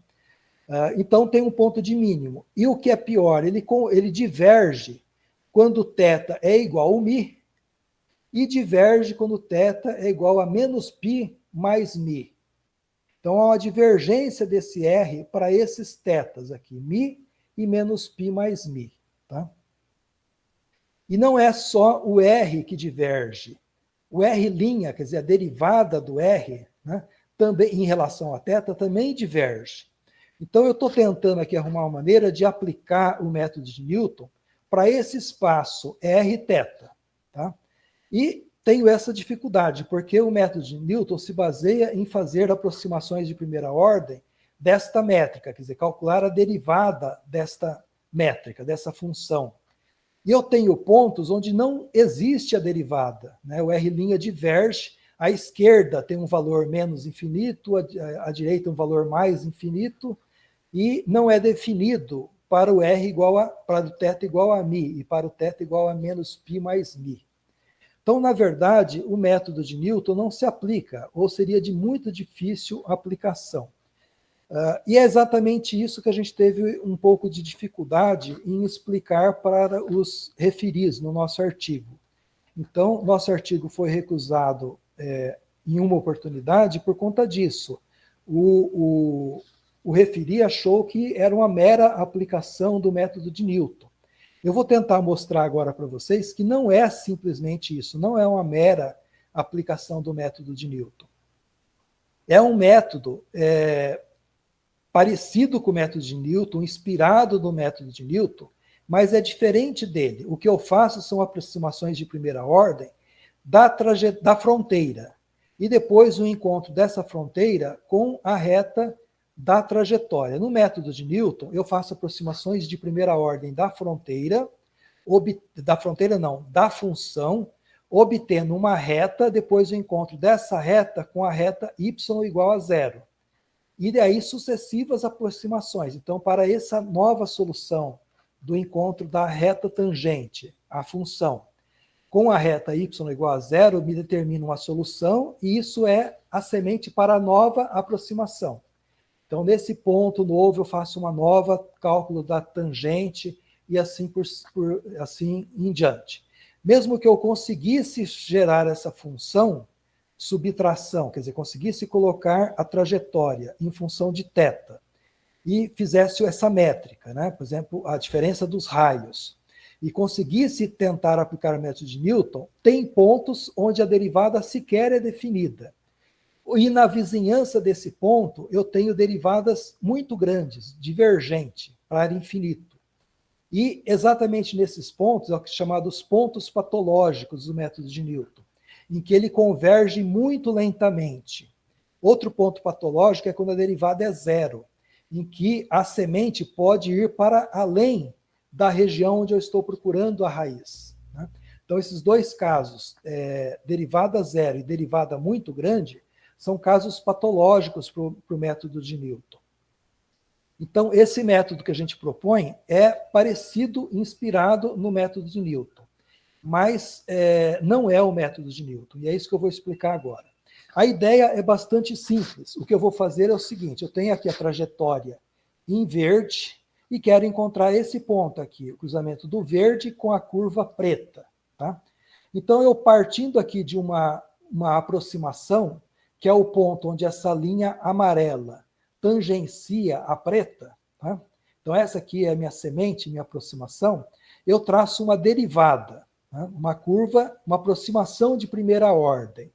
Então tem um ponto de mínimo. E o que é pior, ele diverge quando θ é igual ao μ e diverge quando θ é igual a -π mais μ. Então há uma divergência desse R para esses θs aqui, μ e -π mais μ. Tá? E não é só o R que diverge. O R', quer dizer, a derivada do R, né, também, em relação a θ, também diverge. Então, eu estou tentando aqui arrumar uma maneira de aplicar o método de Newton para esse espaço Rθ. Tá? E tenho essa dificuldade, porque o método de Newton se baseia em fazer aproximações de primeira ordem desta métrica, quer dizer, calcular a derivada desta métrica, dessa função. E eu tenho pontos onde não existe a derivada, né? O R' diverge, à esquerda tem um valor menos infinito, à direita um valor mais infinito, e não é definido para o para o θ igual a μ, e para o θ igual a -π mais μ. Então, na verdade, o método de Newton não se aplica, ou seria de muito difícil aplicação. E é exatamente isso que a gente teve um pouco de dificuldade em explicar para os referis no nosso artigo. Então, nosso artigo foi recusado em uma oportunidade por conta disso. O referi achou que era uma mera aplicação do método de Newton. Eu vou tentar mostrar agora para vocês que não é simplesmente isso, não é uma mera aplicação do método de Newton. É um método parecido com o método de Newton, inspirado no método de Newton, mas é diferente dele. O que eu faço são aproximações de primeira ordem da fronteira, e depois o encontro dessa fronteira com a reta da trajetória. No método de Newton, eu faço aproximações de primeira ordem da fronteira, da função, obtendo uma reta, depois o encontro dessa reta com a reta y igual a zero. E daí sucessivas aproximações. Então, para essa nova solução do encontro da reta tangente, a função, com a reta y igual a zero, me determina uma solução, e isso é a semente para a nova aproximação. Então, nesse ponto novo, eu faço uma nova cálculo da tangente, e assim, assim em diante. Mesmo que eu conseguisse gerar essa função, subtração, quer dizer, conseguisse colocar a trajetória em função de θ, e fizesse essa métrica, né? Por exemplo, a diferença dos raios, e conseguisse tentar aplicar o método de Newton, tem pontos onde a derivada sequer é definida. E na vizinhança desse ponto, eu tenho derivadas muito grandes, divergentes, para infinito. E exatamente nesses pontos, é o que é chamado os pontos patológicos do método de Newton, em que ele converge muito lentamente. Outro ponto patológico é quando a derivada é zero, em que a semente pode ir para além da região onde eu estou procurando a raiz, né? Então, esses dois casos, derivada zero e derivada muito grande, são casos patológicos para o método de Newton. Então, esse método que a gente propõe é parecido, inspirado no método de Newton, mas não é o método de Newton, e é isso que eu vou explicar agora. A ideia é bastante simples. O que eu vou fazer é o seguinte: eu tenho aqui a trajetória em verde e quero encontrar esse ponto aqui, o cruzamento do verde com a curva preta, tá? Então, eu partindo aqui de uma aproximação, que é o ponto onde essa linha amarela tangencia a preta, tá? Então, essa aqui é a minha semente, minha aproximação. Eu traço uma derivada, né? Uma curva, uma aproximação de primeira ordem.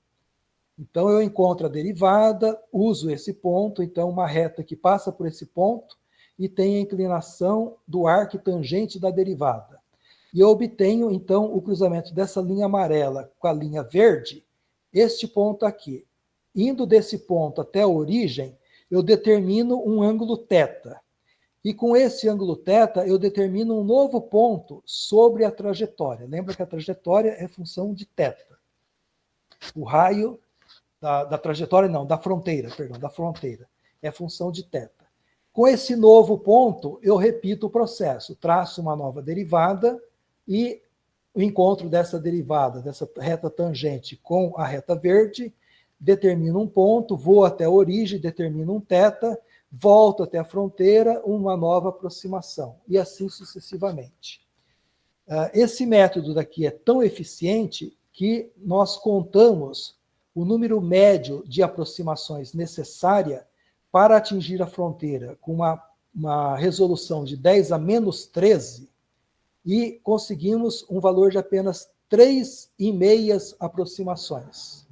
Então, eu encontro a derivada, uso esse ponto, então uma reta que passa por esse ponto e tem a inclinação do arco tangente da derivada. E eu obtenho, então, o cruzamento dessa linha amarela com a linha verde, este ponto aqui. Indo desse ponto até a origem, eu determino um ângulo θ. E com esse ângulo θ, eu determino um novo ponto sobre a trajetória. Lembra que a trajetória é função de θ. O raio da trajetória, não, da fronteira, é função de θ. Com esse novo ponto, eu repito o processo, traço uma nova derivada e o encontro dessa derivada, dessa reta tangente com a reta verde, determino um ponto, vou até a origem, determino um θ, volto até a fronteira, uma nova aproximação, e assim sucessivamente. Esse método daqui é tão eficiente que nós contamos o número médio de aproximações necessária para atingir a fronteira com uma resolução de 10 a menos 13, e conseguimos um valor de apenas 3,5 aproximações.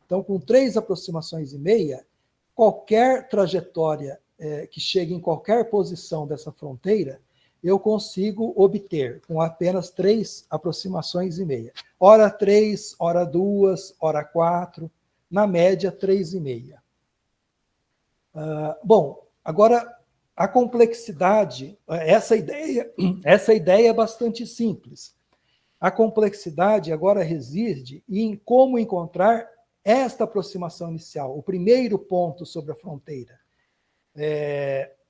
Então, com 3 aproximações e meia, qualquer trajetória que chegue em qualquer posição dessa fronteira, eu consigo obter com apenas 3 aproximações e meia. Ora 3, ora 2, ora 4, na média 3,5. Bom, agora a complexidade, essa ideia é bastante simples. A complexidade agora reside em como encontrar esta aproximação inicial, o primeiro ponto sobre a fronteira,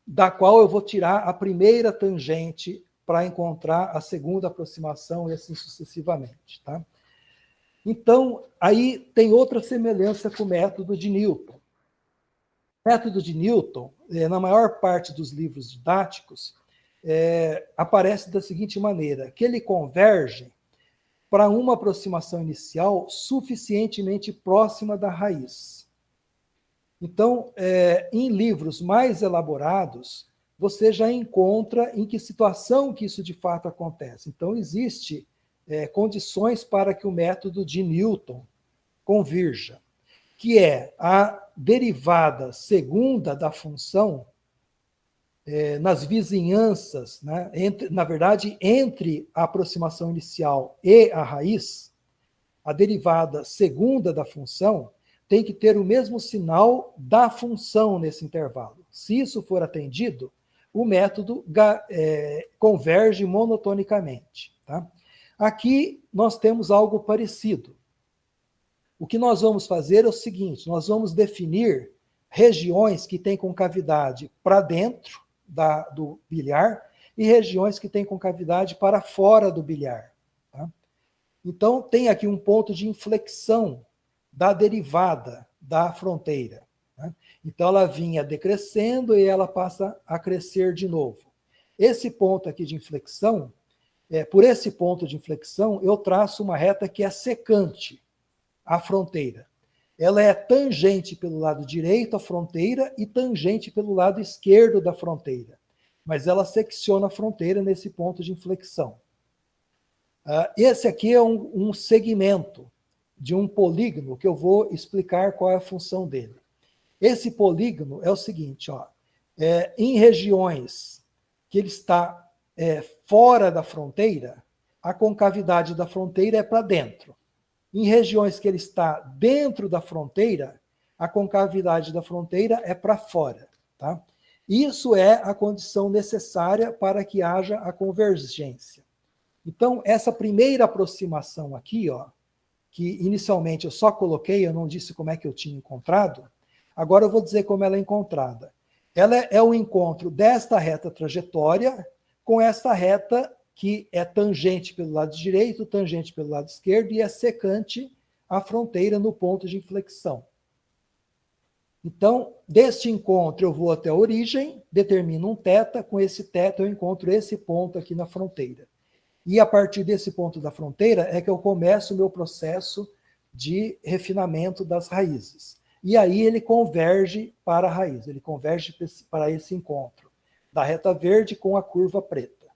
da qual eu vou tirar a primeira tangente para encontrar a segunda aproximação e assim sucessivamente, tá? Então, aí tem outra semelhança com o método de Newton. O método de Newton, na maior parte dos livros didáticos, aparece da seguinte maneira, que ele converge para uma aproximação inicial suficientemente próxima da raiz. Então, em livros mais elaborados, você já encontra em que situação que isso de fato acontece. Então, existe condições para que o método de Newton convirja, que é a derivada segunda da função nas vizinhanças, né, na verdade, entre a aproximação inicial e a raiz, a derivada segunda da função tem que ter o mesmo sinal da função nesse intervalo. Se isso for atendido, o método converge monotonicamente. Tá? Aqui nós temos algo parecido. O que nós vamos fazer é o seguinte, nós vamos definir regiões que têm concavidade para dentro do bilhar e regiões que têm concavidade para fora do bilhar. Tá? Então, tem aqui um ponto de inflexão da derivada da fronteira. Né? Então, ela vinha decrescendo e ela passa a crescer de novo. Esse ponto aqui de inflexão, por esse ponto de inflexão, eu traço uma reta que é secante à fronteira. Ela é tangente pelo lado direito à fronteira e tangente pelo lado esquerdo da fronteira. Mas ela secciona a fronteira nesse ponto de inflexão. Esse aqui é um segmento de um polígono que eu vou explicar qual é a função dele. Esse polígono é o seguinte, ó, em regiões que ele está fora da fronteira, a concavidade da fronteira é para dentro. Em regiões que ele está dentro da fronteira, a concavidade da fronteira é para fora. Tá? Isso é a condição necessária para que haja a convergência. Então, essa primeira aproximação aqui, ó, que inicialmente eu só coloquei, eu não disse como é que eu tinha encontrado, agora eu vou dizer como ela é encontrada. Ela é o encontro desta reta trajetória com esta reta que é tangente pelo lado direito, tangente pelo lado esquerdo e é secante à fronteira no ponto de inflexão. Então, deste encontro eu vou até a origem, determino um θ, com esse θ eu encontro esse ponto aqui na fronteira. E a partir desse ponto da fronteira é que eu começo o meu processo de refinamento das raízes. E aí ele converge para a raiz, ele converge para esse encontro da reta verde com a curva preta.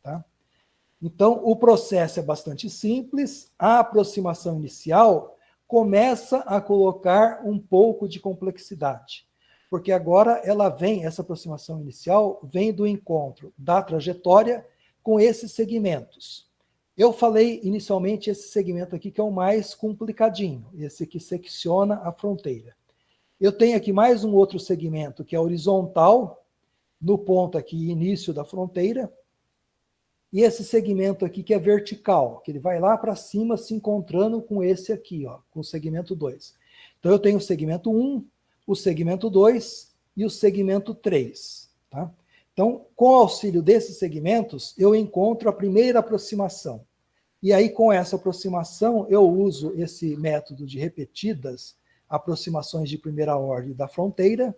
Tá? Então, o processo é bastante simples, a aproximação inicial começa a colocar um pouco de complexidade, porque agora ela vem, essa aproximação inicial, vem do encontro da trajetória com esses segmentos. Eu falei inicialmente esse segmento aqui que é o mais complicadinho, esse que secciona a fronteira. Eu tenho aqui mais um outro segmento que é horizontal, no ponto aqui, início da fronteira, e esse segmento aqui que é vertical, que ele vai lá para cima se encontrando com esse aqui, ó, com o segmento 2. Então eu tenho o segmento 1, o segmento 2 e o segmento 3. Tá? Então, com o auxílio desses segmentos, eu encontro a primeira aproximação. E aí, com essa aproximação, eu uso esse método de repetidas aproximações de primeira ordem da fronteira,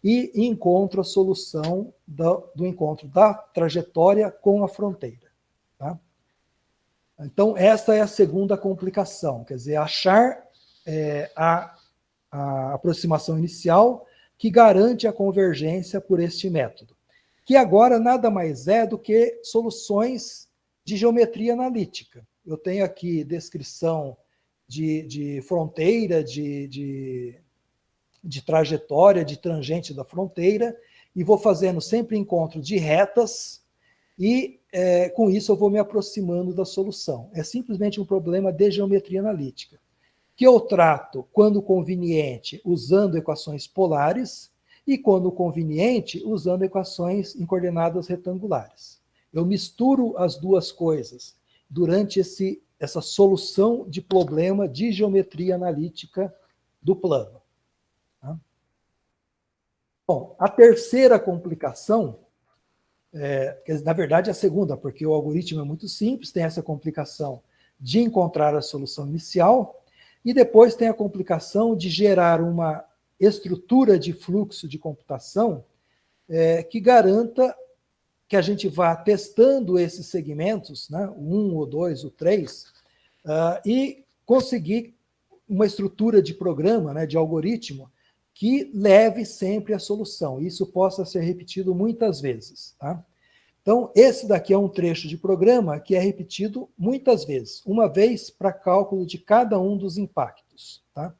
e encontro a solução do encontro da trajetória com a fronteira. Tá? Então, essa é a segunda complicação, quer dizer, achar a aproximação inicial que garante a convergência por este método, que agora nada mais é do que soluções de geometria analítica. Eu tenho aqui descrição de fronteira, de trajetória, de tangente da fronteira, e vou fazendo sempre encontro de retas, e com isso eu vou me aproximando da solução. É simplesmente um problema de geometria analítica, que eu trato, quando conveniente, usando equações polares, e quando conveniente, usando equações em coordenadas retangulares. Eu misturo as duas coisas durante essa solução de problema de geometria analítica do plano. Bom, a terceira complicação, na verdade a segunda, porque o algoritmo é muito simples, tem essa complicação de encontrar a solução inicial, e depois tem a complicação de gerar uma estrutura de fluxo de computação que garanta que a gente vá testando esses segmentos, né, o 1, o 2, o 3, e conseguir uma estrutura de programa, né, de algoritmo, que leve sempre a solução. Isso possa ser repetido muitas vezes. Tá? Então, esse daqui é um trecho de programa que é repetido muitas vezes, uma vez para cálculo de cada um dos impactos. Tá?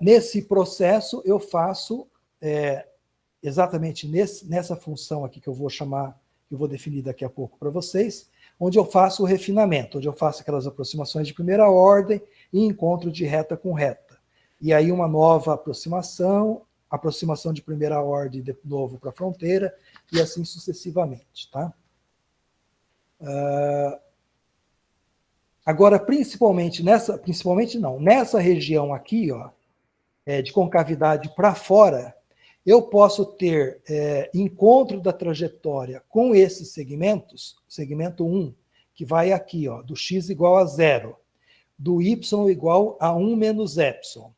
Nesse processo, eu faço exatamente nessa função aqui que eu vou chamar, que eu vou definir daqui a pouco para vocês, onde eu faço o refinamento, onde eu faço aquelas aproximações de primeira ordem e encontro de reta com reta. E aí uma nova aproximação de primeira ordem de novo para a fronteira, e assim sucessivamente, tá? Agora, nessa região aqui, ó, de concavidade para fora, eu posso ter encontro da trajetória com esses segmentos, segmento 1, que vai aqui, ó, do x igual a 0, do y igual a 1 menos epsilon,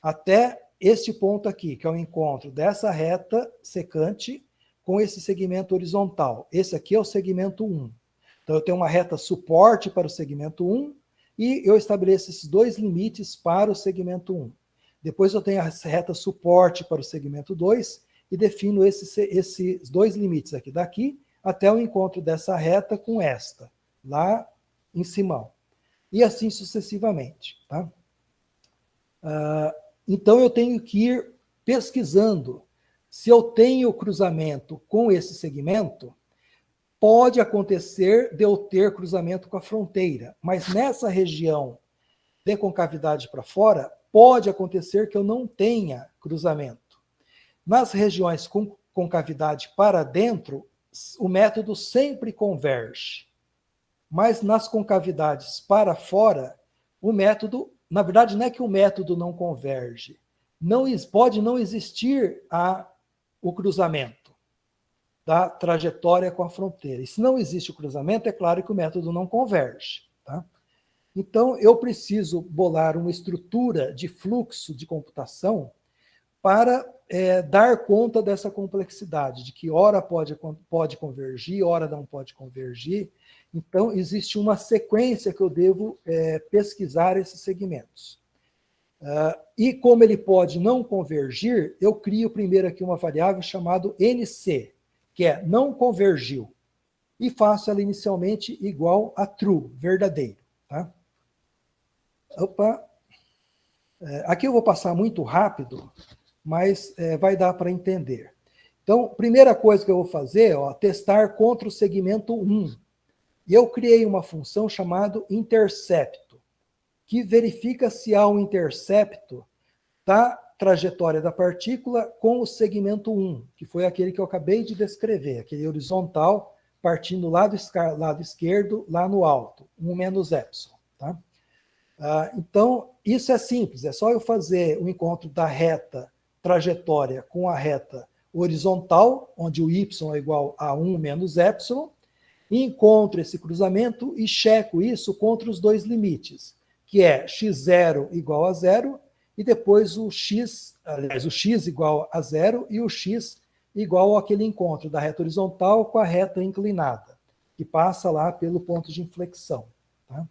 até este ponto aqui, que é o encontro dessa reta secante com esse segmento horizontal. Esse aqui é o segmento 1. Então, eu tenho uma reta suporte para o segmento 1 e eu estabeleço esses dois limites para o segmento 1. Depois eu tenho a reta suporte para o segmento 2 e defino esses dois limites aqui, daqui até o encontro dessa reta com esta, lá em cima. E assim sucessivamente, tá? Então, eu tenho que ir pesquisando. Se eu tenho cruzamento com esse segmento, pode acontecer de eu ter cruzamento com a fronteira, mas nessa região de concavidade para fora, pode acontecer que eu não tenha cruzamento. Nas regiões com concavidade para dentro, o método sempre converge. Mas nas concavidades para fora, o método, na verdade, não é que o método não converge. Pode não existir o cruzamento da trajetória com a fronteira. E se não existe o cruzamento, é claro que o método não converge, tá? Então, eu preciso bolar uma estrutura de fluxo de computação para dar conta dessa complexidade, de que hora pode convergir, hora não pode convergir. Então, existe uma sequência que eu devo pesquisar esses segmentos. E como ele pode não convergir, eu crio primeiro aqui uma variável chamada NC, que é não convergiu, e faço ela inicialmente igual a true, verdadeiro. Tá? Aqui eu vou passar muito rápido, mas vai dar para entender. Então, primeira coisa que eu vou fazer, ó, testar contra o segmento 1. E eu criei uma função chamada intercepto, que verifica se há um intercepto da trajetória da partícula com o segmento 1, que foi aquele que eu acabei de descrever, aquele horizontal partindo lá do lado esquerdo, lá no alto, 1 menos epsilon. Tá? Então, isso é simples, é só eu fazer o encontro da reta trajetória com a reta horizontal, onde o y é igual a 1 menos epsilon, e encontro esse cruzamento e checo isso contra os dois limites, que é x0 igual a 0, e depois o x igual a 0 e o x igual àquele encontro da reta horizontal com a reta inclinada, que passa lá pelo ponto de inflexão. Tá?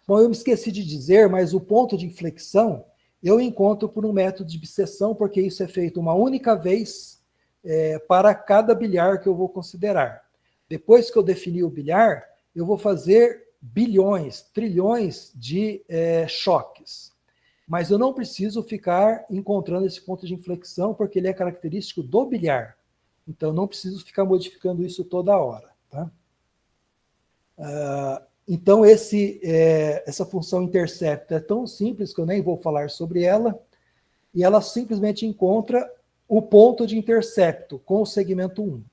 Bom, eu me esqueci de dizer, mas o ponto de inflexão eu encontro por um método de bisseção, porque isso é feito uma única vez para cada bilhar que eu vou considerar. Depois que eu definir o bilhar, eu vou fazer bilhões, trilhões de choques. Mas eu não preciso ficar encontrando esse ponto de inflexão, porque ele é característico do bilhar. Então, eu não preciso ficar modificando isso toda hora. Tá? Então, essa função intercepto é tão simples que eu nem vou falar sobre ela, e ela simplesmente encontra o ponto de intercepto com o segmento 1.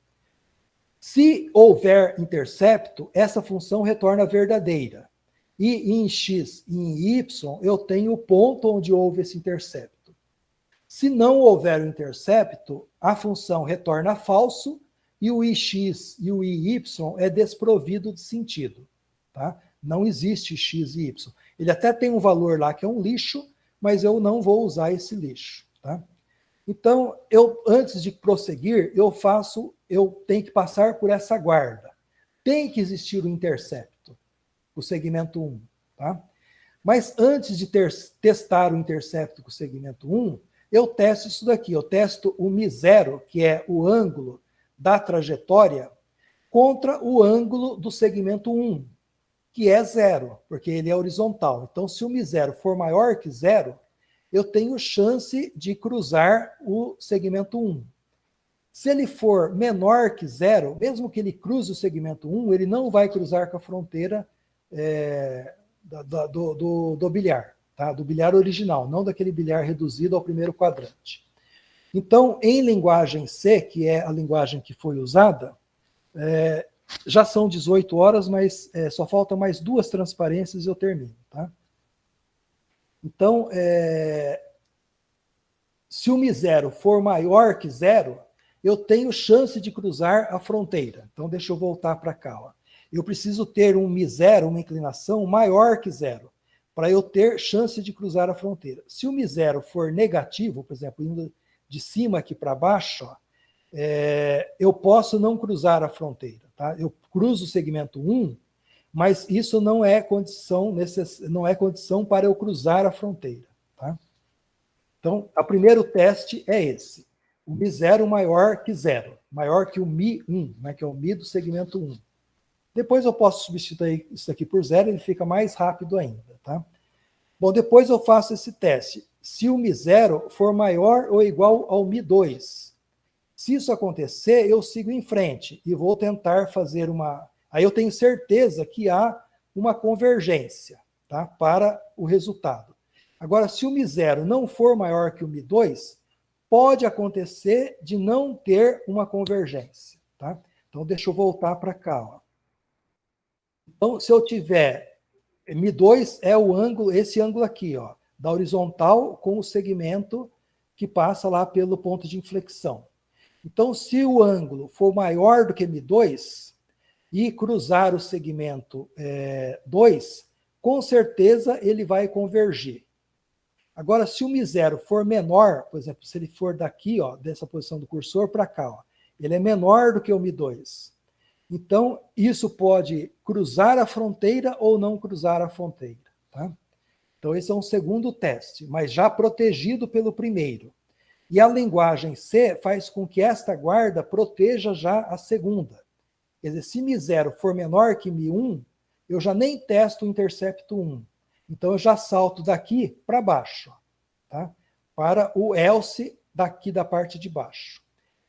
Se houver intercepto, essa função retorna verdadeira. E em x e em y, eu tenho o ponto onde houve esse intercepto. Se não houver o intercepto, a função retorna falso e o ix e o iy é desprovido de sentido. Tá? Não existe x e y. Ele até tem um valor lá que é um lixo, mas eu não vou usar esse lixo. Tá? Então, antes de prosseguir, eu tenho que passar por essa guarda. Tem que existir o intercepto, o segmento 1. Tá? Mas antes de testar o intercepto com o segmento 1, eu testo isso daqui. Eu testo o μ0, que é o ângulo da trajetória, contra o ângulo do segmento 1, que é 0, porque ele é horizontal. Então, se o μ0 for maior que 0, eu tenho chance de cruzar o segmento 1. Se ele for menor que 0, mesmo que ele cruze o segmento 1, ele não vai cruzar com a fronteira do bilhar, tá? Do bilhar original, não daquele bilhar reduzido ao primeiro quadrante. Então, em linguagem C, que é a linguagem que foi usada, já são 18 horas, mas só faltam mais 2 transparências e eu termino. Tá? Então, se o μ0 for maior que 0, eu tenho chance de cruzar a fronteira. Então, deixa eu voltar para cá. Ó. Eu preciso ter um μ0, uma inclinação maior que 0, para eu ter chance de cruzar a fronteira. Se o μ0 for negativo, por exemplo, indo de cima aqui para baixo, ó, eu posso não cruzar a fronteira. Tá? Eu cruzo o segmento 1, mas isso não é condição para eu cruzar a fronteira. Tá? Então, o primeiro teste é esse. O μ0 maior que 0, maior que o μ1, né, que é o μ do segmento 1. Depois eu posso substituir isso aqui por 0, ele fica mais rápido ainda. Tá? Bom, depois eu faço esse teste. Se o μ0 for maior ou igual ao μ2, se isso acontecer, eu sigo em frente e vou tentar fazer uma... Aí eu tenho certeza que há uma convergência, tá, para o resultado. Agora, se o μ0 não for maior que o μ2, pode acontecer de não ter uma convergência. Tá? Então, deixa eu voltar para cá. Ó. Então, se eu tiver... μ2 é o ângulo, esse ângulo aqui, ó, da horizontal com o segmento que passa lá pelo ponto de inflexão. Então, se o ângulo for maior do que μ2 e cruzar o segmento 2, com certeza ele vai convergir. Agora, se o μ0 for menor, por exemplo, se ele for daqui, ó, dessa posição do cursor para cá, ó, ele é menor do que o μ2. Então, isso pode cruzar a fronteira ou não cruzar a fronteira. Tá? Então, esse é um segundo teste, mas já protegido pelo primeiro. E a linguagem C faz com que esta guarda proteja já a segunda. Quer dizer, se μ0 for menor que μ1, eu já nem testo o intercepto 1. Então, eu já salto daqui para baixo, tá? Para o else daqui da parte de baixo.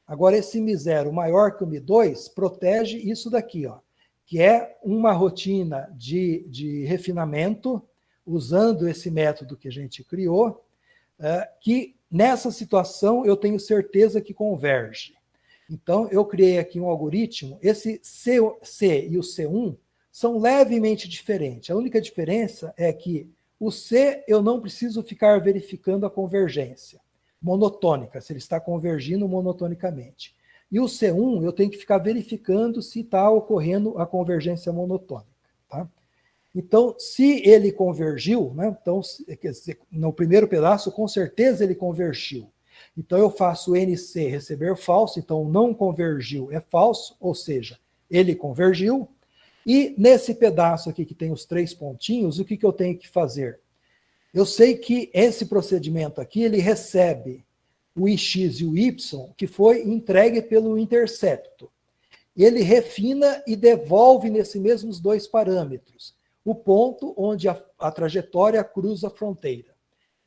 Agora, esse μ0 maior que o μ2 protege isso daqui, ó, que é uma rotina de refinamento, usando esse método que a gente criou, que nessa situação eu tenho certeza que converge. Então, eu criei aqui um algoritmo, esse C e o C1 são levemente diferentes. A única diferença é que o C eu não preciso ficar verificando a convergência monotônica, se ele está convergindo monotonicamente. E o C1 eu tenho que ficar verificando se está ocorrendo a convergência monotônica. Tá? Então, se ele convergiu, né, então, quer dizer, no primeiro pedaço, com certeza ele convergiu. Então, eu faço NC receber falso, então não convergiu é falso, ou seja, ele convergiu. E nesse pedaço aqui que tem os 3 pontinhos, o que eu tenho que fazer? Eu sei que esse procedimento aqui, ele recebe o ix e o y, que foi entregue pelo intercepto. Ele refina e devolve nesses mesmos 2 parâmetros o ponto onde a trajetória cruza a fronteira.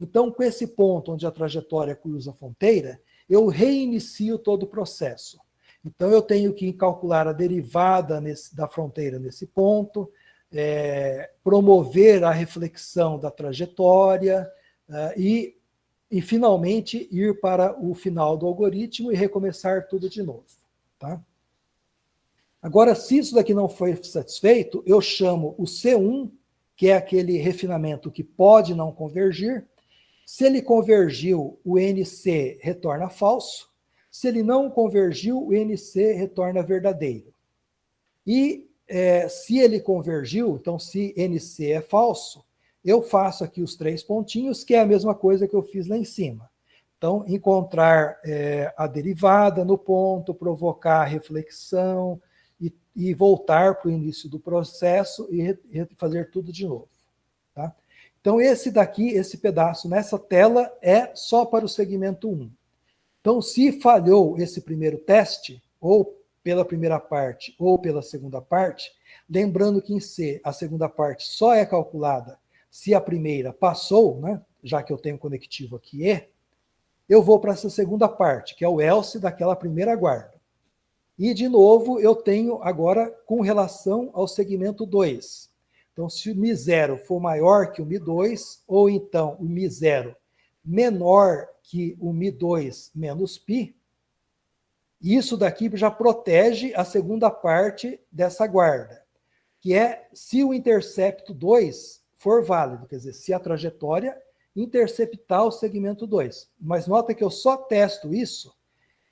Então, com esse ponto onde a trajetória cruza a fronteira, eu reinicio todo o processo. Então, eu tenho que calcular a derivada da fronteira nesse ponto, promover a reflexão da trajetória e, finalmente, ir para o final do algoritmo e recomeçar tudo de novo. Tá? Agora, se isso daqui não foi satisfeito, eu chamo o C1, que é aquele refinamento que pode não convergir. Se ele convergiu, o NC retorna falso. Se ele não convergiu, o NC retorna verdadeiro. E se ele convergiu, então se NC é falso, eu faço aqui os 3 pontinhos, que é a mesma coisa que eu fiz lá em cima. Então, encontrar a derivada no ponto, provocar a reflexão e voltar para o início do processo e fazer tudo de novo. Tá? Então, esse pedaço nessa tela é só para o segmento 1. Então, se falhou esse primeiro teste, ou pela primeira parte ou pela segunda parte, lembrando que em C a segunda parte só é calculada se a primeira passou, né? já que eu tenho conectivo aqui E, eu vou para essa segunda parte, que é o else daquela primeira guarda. E, de novo, eu tenho agora com relação ao segmento 2. Então, se o Mi0 for maior que o Mi2, ou então o Mi0 menor que o Mi2 menos π, isso daqui já protege a segunda parte dessa guarda, que é se o intercepto 2 for válido, quer dizer, se a trajetória interceptar o segmento 2. Mas nota que eu só testo isso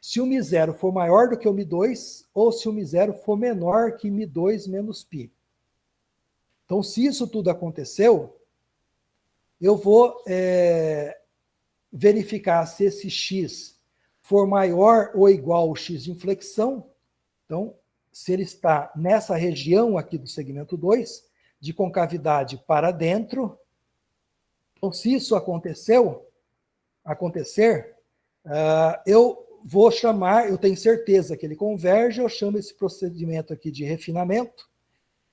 se o Mi0 for maior do que o Mi2 ou se o Mi0 for menor que Mi2 menos π. Então, se isso tudo aconteceu, eu vou verificar se esse x for maior ou igual ao x de inflexão. Então, se ele está nessa região aqui do segmento 2, de concavidade para dentro. Então, se isso acontecer, eu vou chamar, eu tenho certeza que ele converge, eu chamo esse procedimento aqui de refinamento,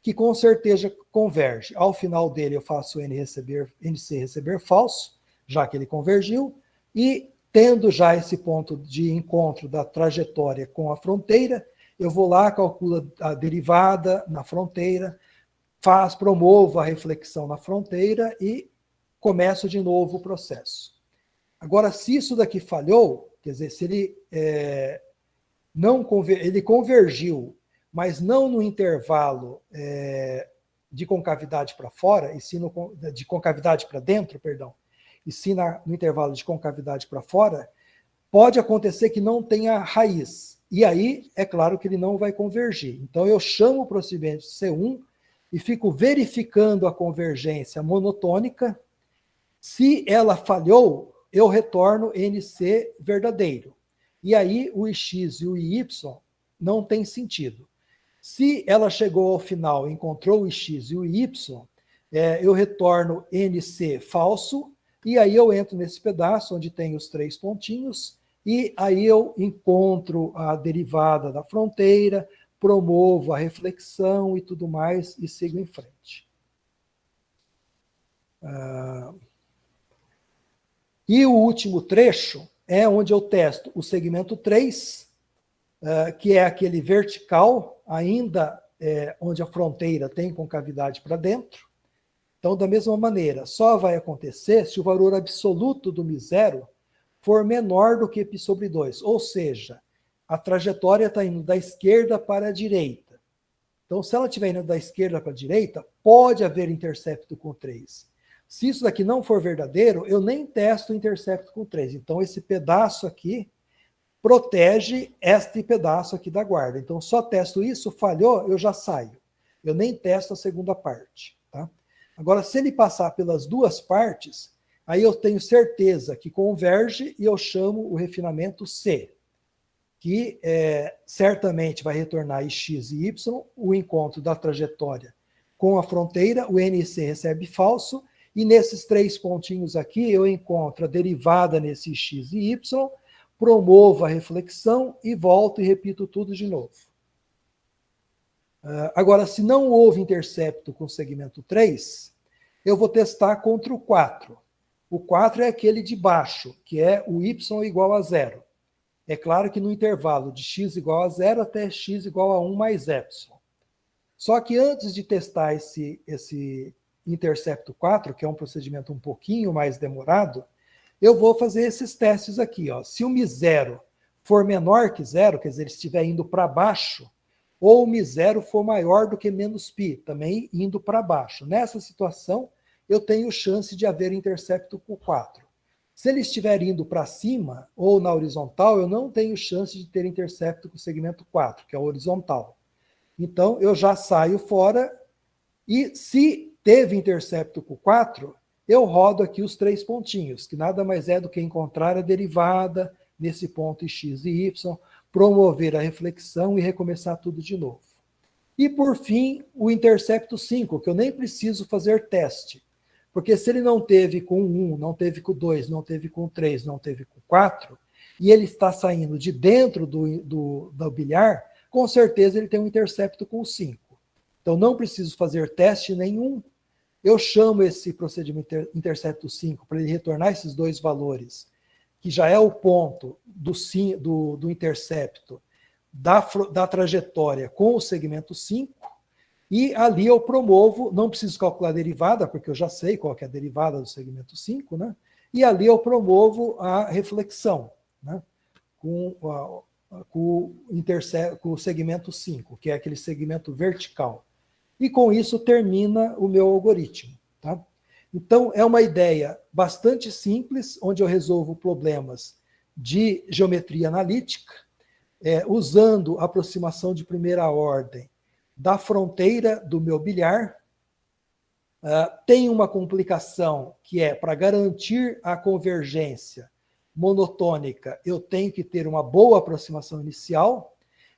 que com certeza converge. Ao final dele eu faço NC receber falso, já que ele convergiu, e tendo já esse ponto de encontro da trajetória com a fronteira, eu vou lá, calculo a derivada na fronteira, promovo a reflexão na fronteira e começo de novo o processo. Agora, se isso daqui falhou, quer dizer, se ele ele convergiu, mas não no intervalo de concavidade para fora, e sim de concavidade para dentro, perdão, e sim no intervalo de concavidade para fora, pode acontecer que não tenha raiz. E aí, é claro que ele não vai convergir. Então, eu chamo o procedimento C1 e fico verificando a convergência monotônica. Se ela falhou, eu retorno NC verdadeiro. E aí, o IX e o IY não tem sentido. Se ela chegou ao final e encontrou o X e o Y, eu retorno NC falso, e aí eu entro nesse pedaço onde tem os 3 pontinhos, e aí eu encontro a derivada da fronteira, promovo a reflexão e tudo mais, e sigo em frente. E o último trecho é onde eu testo o segmento 3, que é aquele vertical, ainda onde a fronteira tem concavidade para dentro. Então, da mesma maneira, só vai acontecer se o valor absoluto do Mi0 for menor do que π sobre 2, ou seja, a trajetória está indo da esquerda para a direita. Então, se ela estiver indo da esquerda para a direita, pode haver intercepto com 3. Se isso daqui não for verdadeiro, eu nem testo o intercepto com 3. Então, esse pedaço aqui protege este pedaço aqui da guarda. Então, só testo isso, falhou, eu já saio. Eu nem testo a segunda parte. Tá? Agora, se ele passar pelas duas partes, aí eu tenho certeza que converge e eu chamo o refinamento C, que certamente vai retornar X e Y, o encontro da trajetória com a fronteira, o NC recebe falso, e nesses 3 pontinhos aqui eu encontro a derivada nesse X e Y, promovo a reflexão e volto e repito tudo de novo. Agora, se não houve intercepto com o segmento 3, eu vou testar contra o 4. O 4 é aquele de baixo, que é o y igual a 0. É claro que no intervalo de x igual a 0 até x igual a 1 mais epsilon. Só que antes de testar esse intercepto 4, que é um procedimento um pouquinho mais demorado, eu vou fazer esses testes aqui. Ó. Se o Mi0 for menor que 0, quer dizer, ele estiver indo para baixo, ou o Mi0 for maior do que menos π, também indo para baixo. Nessa situação, eu tenho chance de haver intercepto com 4. Se ele estiver indo para cima, ou na horizontal, eu não tenho chance de ter intercepto com o segmento 4, que é o horizontal. Então, eu já saio fora, e se teve intercepto com 4, eu rodo aqui os 3 pontinhos, que nada mais é do que encontrar a derivada nesse ponto x e y, promover a reflexão e recomeçar tudo de novo. E, por fim, o intercepto 5, que eu nem preciso fazer teste, porque se ele não teve com 1, não teve com 2, não teve com 3, não teve com 4, e ele está saindo de dentro do bilhar, com certeza ele tem um intercepto com 5. Então, não preciso fazer teste nenhum, eu chamo esse procedimento intercepto 5 para ele retornar esses dois valores, que já é o ponto do intercepto da trajetória com o segmento 5, e ali eu promovo, não preciso calcular a derivada, porque eu já sei qual que é a derivada do segmento 5, né? E ali eu promovo a reflexão, né? Com o segmento 5, que é aquele segmento vertical. E com isso termina o meu algoritmo. Tá? Então, é uma ideia bastante simples, onde eu resolvo problemas de geometria analítica, usando aproximação de primeira ordem da fronteira do meu bilhar. Tem uma complicação que é, para garantir a convergência monotônica, eu tenho que ter uma boa aproximação inicial,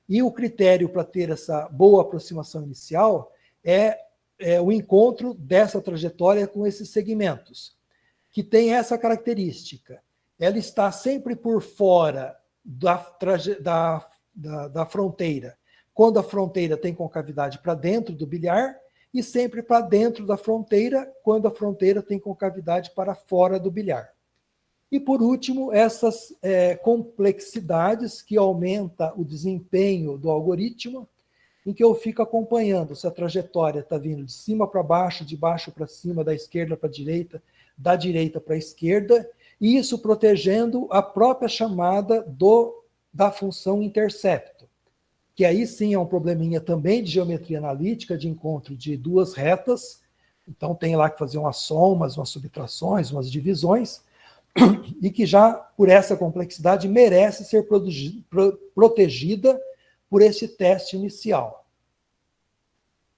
e o critério para ter essa boa aproximação inicial é o encontro dessa trajetória com esses segmentos, que tem essa característica. Ela está sempre por fora da fronteira, quando a fronteira tem concavidade para dentro do bilhar, e sempre para dentro da fronteira, quando a fronteira tem concavidade para fora do bilhar. E, por último, essas complexidades que aumentam o desempenho do algoritmo, em que eu fico acompanhando se a trajetória está vindo de cima para baixo, de baixo para cima, da esquerda para a direita, da direita para a esquerda, e isso protegendo a própria chamada da função intercepto, que aí sim é um probleminha também de geometria analítica, de encontro de duas retas, então tem lá que fazer umas somas, umas subtrações, umas divisões, e que já, por essa complexidade, merece ser protegida por esse teste inicial.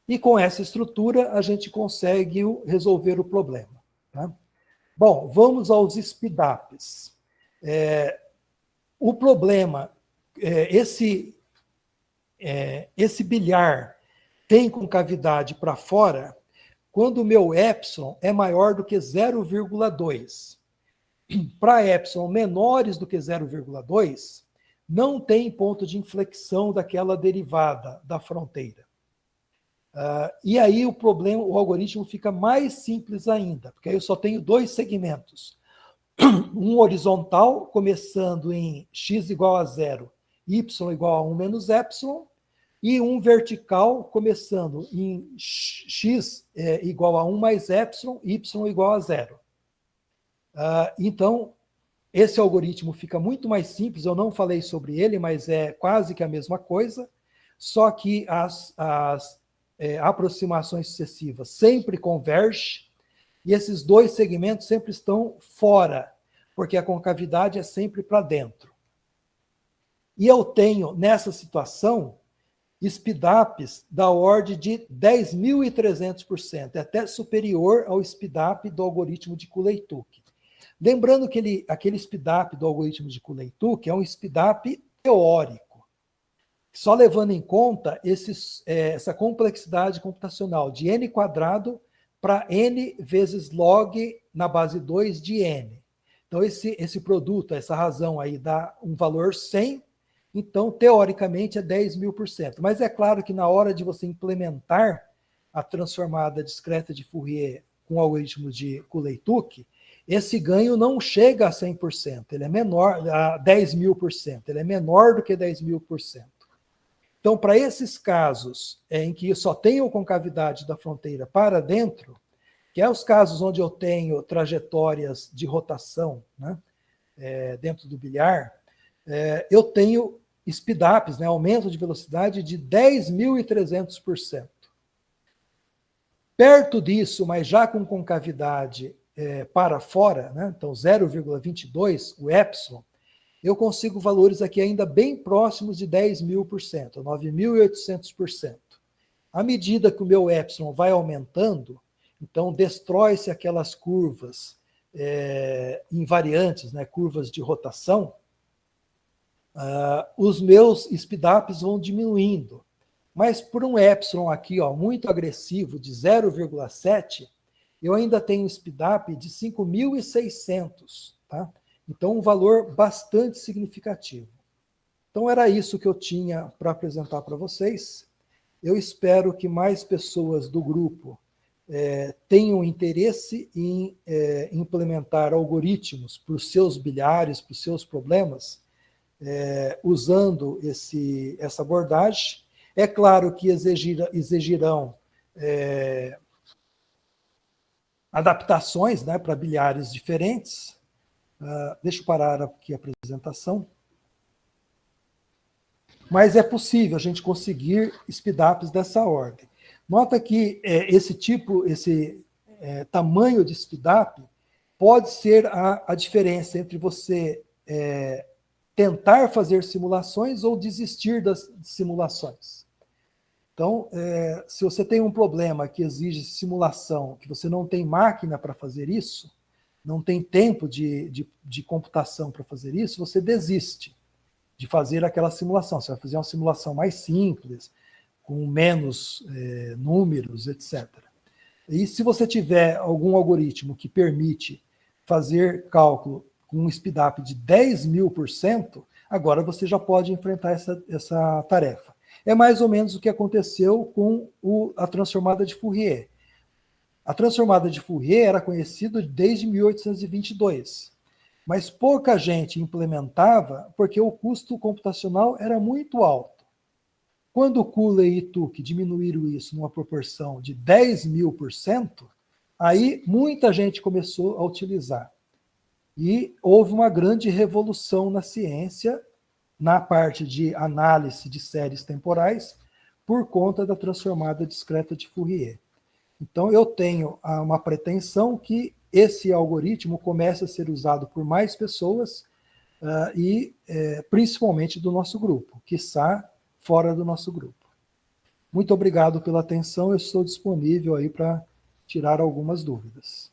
E com essa estrutura, a gente consegue resolver o problema. Tá? Bom, vamos aos speedups. O problema, esse bilhar tem concavidade para fora quando o meu epsilon é maior do que 0,2. Para epsilon menores do que 0,2, não tem ponto de inflexão daquela derivada da fronteira. E aí o algoritmo fica mais simples ainda, porque aí eu só tenho dois segmentos. Um horizontal, começando em x igual a 0, y igual a 1 menos epsilon, e um vertical, começando em x igual a 1 mais epsilon, y igual a 0. Então, esse algoritmo fica muito mais simples, eu não falei sobre ele, mas é quase que a mesma coisa, só que as aproximações sucessivas sempre convergem, e esses dois segmentos sempre estão fora, porque a concavidade é sempre para dentro. E eu tenho, nessa situação, speedups da ordem de 10.300%, é até superior ao speedup do algoritmo de Cooley-Turk. Lembrando que aquele speedup do algoritmo de Cooley-Turk é um speedup teórico, só levando em conta essa complexidade computacional de n quadrado para n vezes log na base 2 de n. Então, esse produto, essa razão aí, dá um valor 100, então, teoricamente, é 10.000%. Mas é claro que na hora de você implementar a transformada discreta de Fourier com o algoritmo de Cooley-Turk, esse ganho não chega a 100%, ele é menor, a 10.000%, ele é menor do que 10.000%. Então, para esses casos em que eu só tenho concavidade da fronteira para dentro, que é os casos onde eu tenho trajetórias de rotação, né, dentro do bilhar, eu tenho speedups, né, aumento de velocidade de 10.300%. Perto disso, mas já com concavidade para fora, né, então 0,22, o epsilon, eu consigo valores aqui ainda bem próximos de 10.000%, 9.800%. À medida que o meu epsilon vai aumentando, então destrói-se aquelas curvas invariantes, né, curvas de rotação, os meus speedups vão diminuindo. Mas por um epsilon aqui, muito agressivo, de 0,7, eu ainda tenho um speedup de 5.600, tá? Então, um valor bastante significativo. Então, era isso que eu tinha para apresentar para vocês. Eu espero que mais pessoas do grupo tenham interesse em implementar algoritmos para os seus bilhares, para os seus problemas, usando essa abordagem. É claro que exigirão adaptações, né, para bilhares diferentes. Deixa eu parar aqui a apresentação. Mas é possível a gente conseguir speedups dessa ordem. Nota que esse tamanho de speedup pode ser a diferença entre você tentar fazer simulações ou desistir das simulações. Então, se você tem um problema que exige simulação, que você não tem máquina para fazer isso, não tem tempo de computação para fazer isso, você desiste de fazer aquela simulação. Você vai fazer uma simulação mais simples, com menos números, etc. E se você tiver algum algoritmo que permite fazer cálculo com um speedup de 10.000%, agora você já pode enfrentar essa tarefa. É mais ou menos o que aconteceu com a transformada de Fourier. A transformada de Fourier era conhecida desde 1822. Mas pouca gente implementava porque o custo computacional era muito alto. Quando Cooley e Tuck diminuíram isso numa proporção de 10.000%, aí muita gente começou a utilizar. E houve uma grande revolução na ciência, na parte de análise de séries temporais, por conta da transformada discreta de Fourier. Então, eu tenho uma pretensão que esse algoritmo comece a ser usado por mais pessoas e principalmente do nosso grupo, quiçá fora do nosso grupo. Muito obrigado pela atenção, eu estou disponível aí para tirar algumas dúvidas.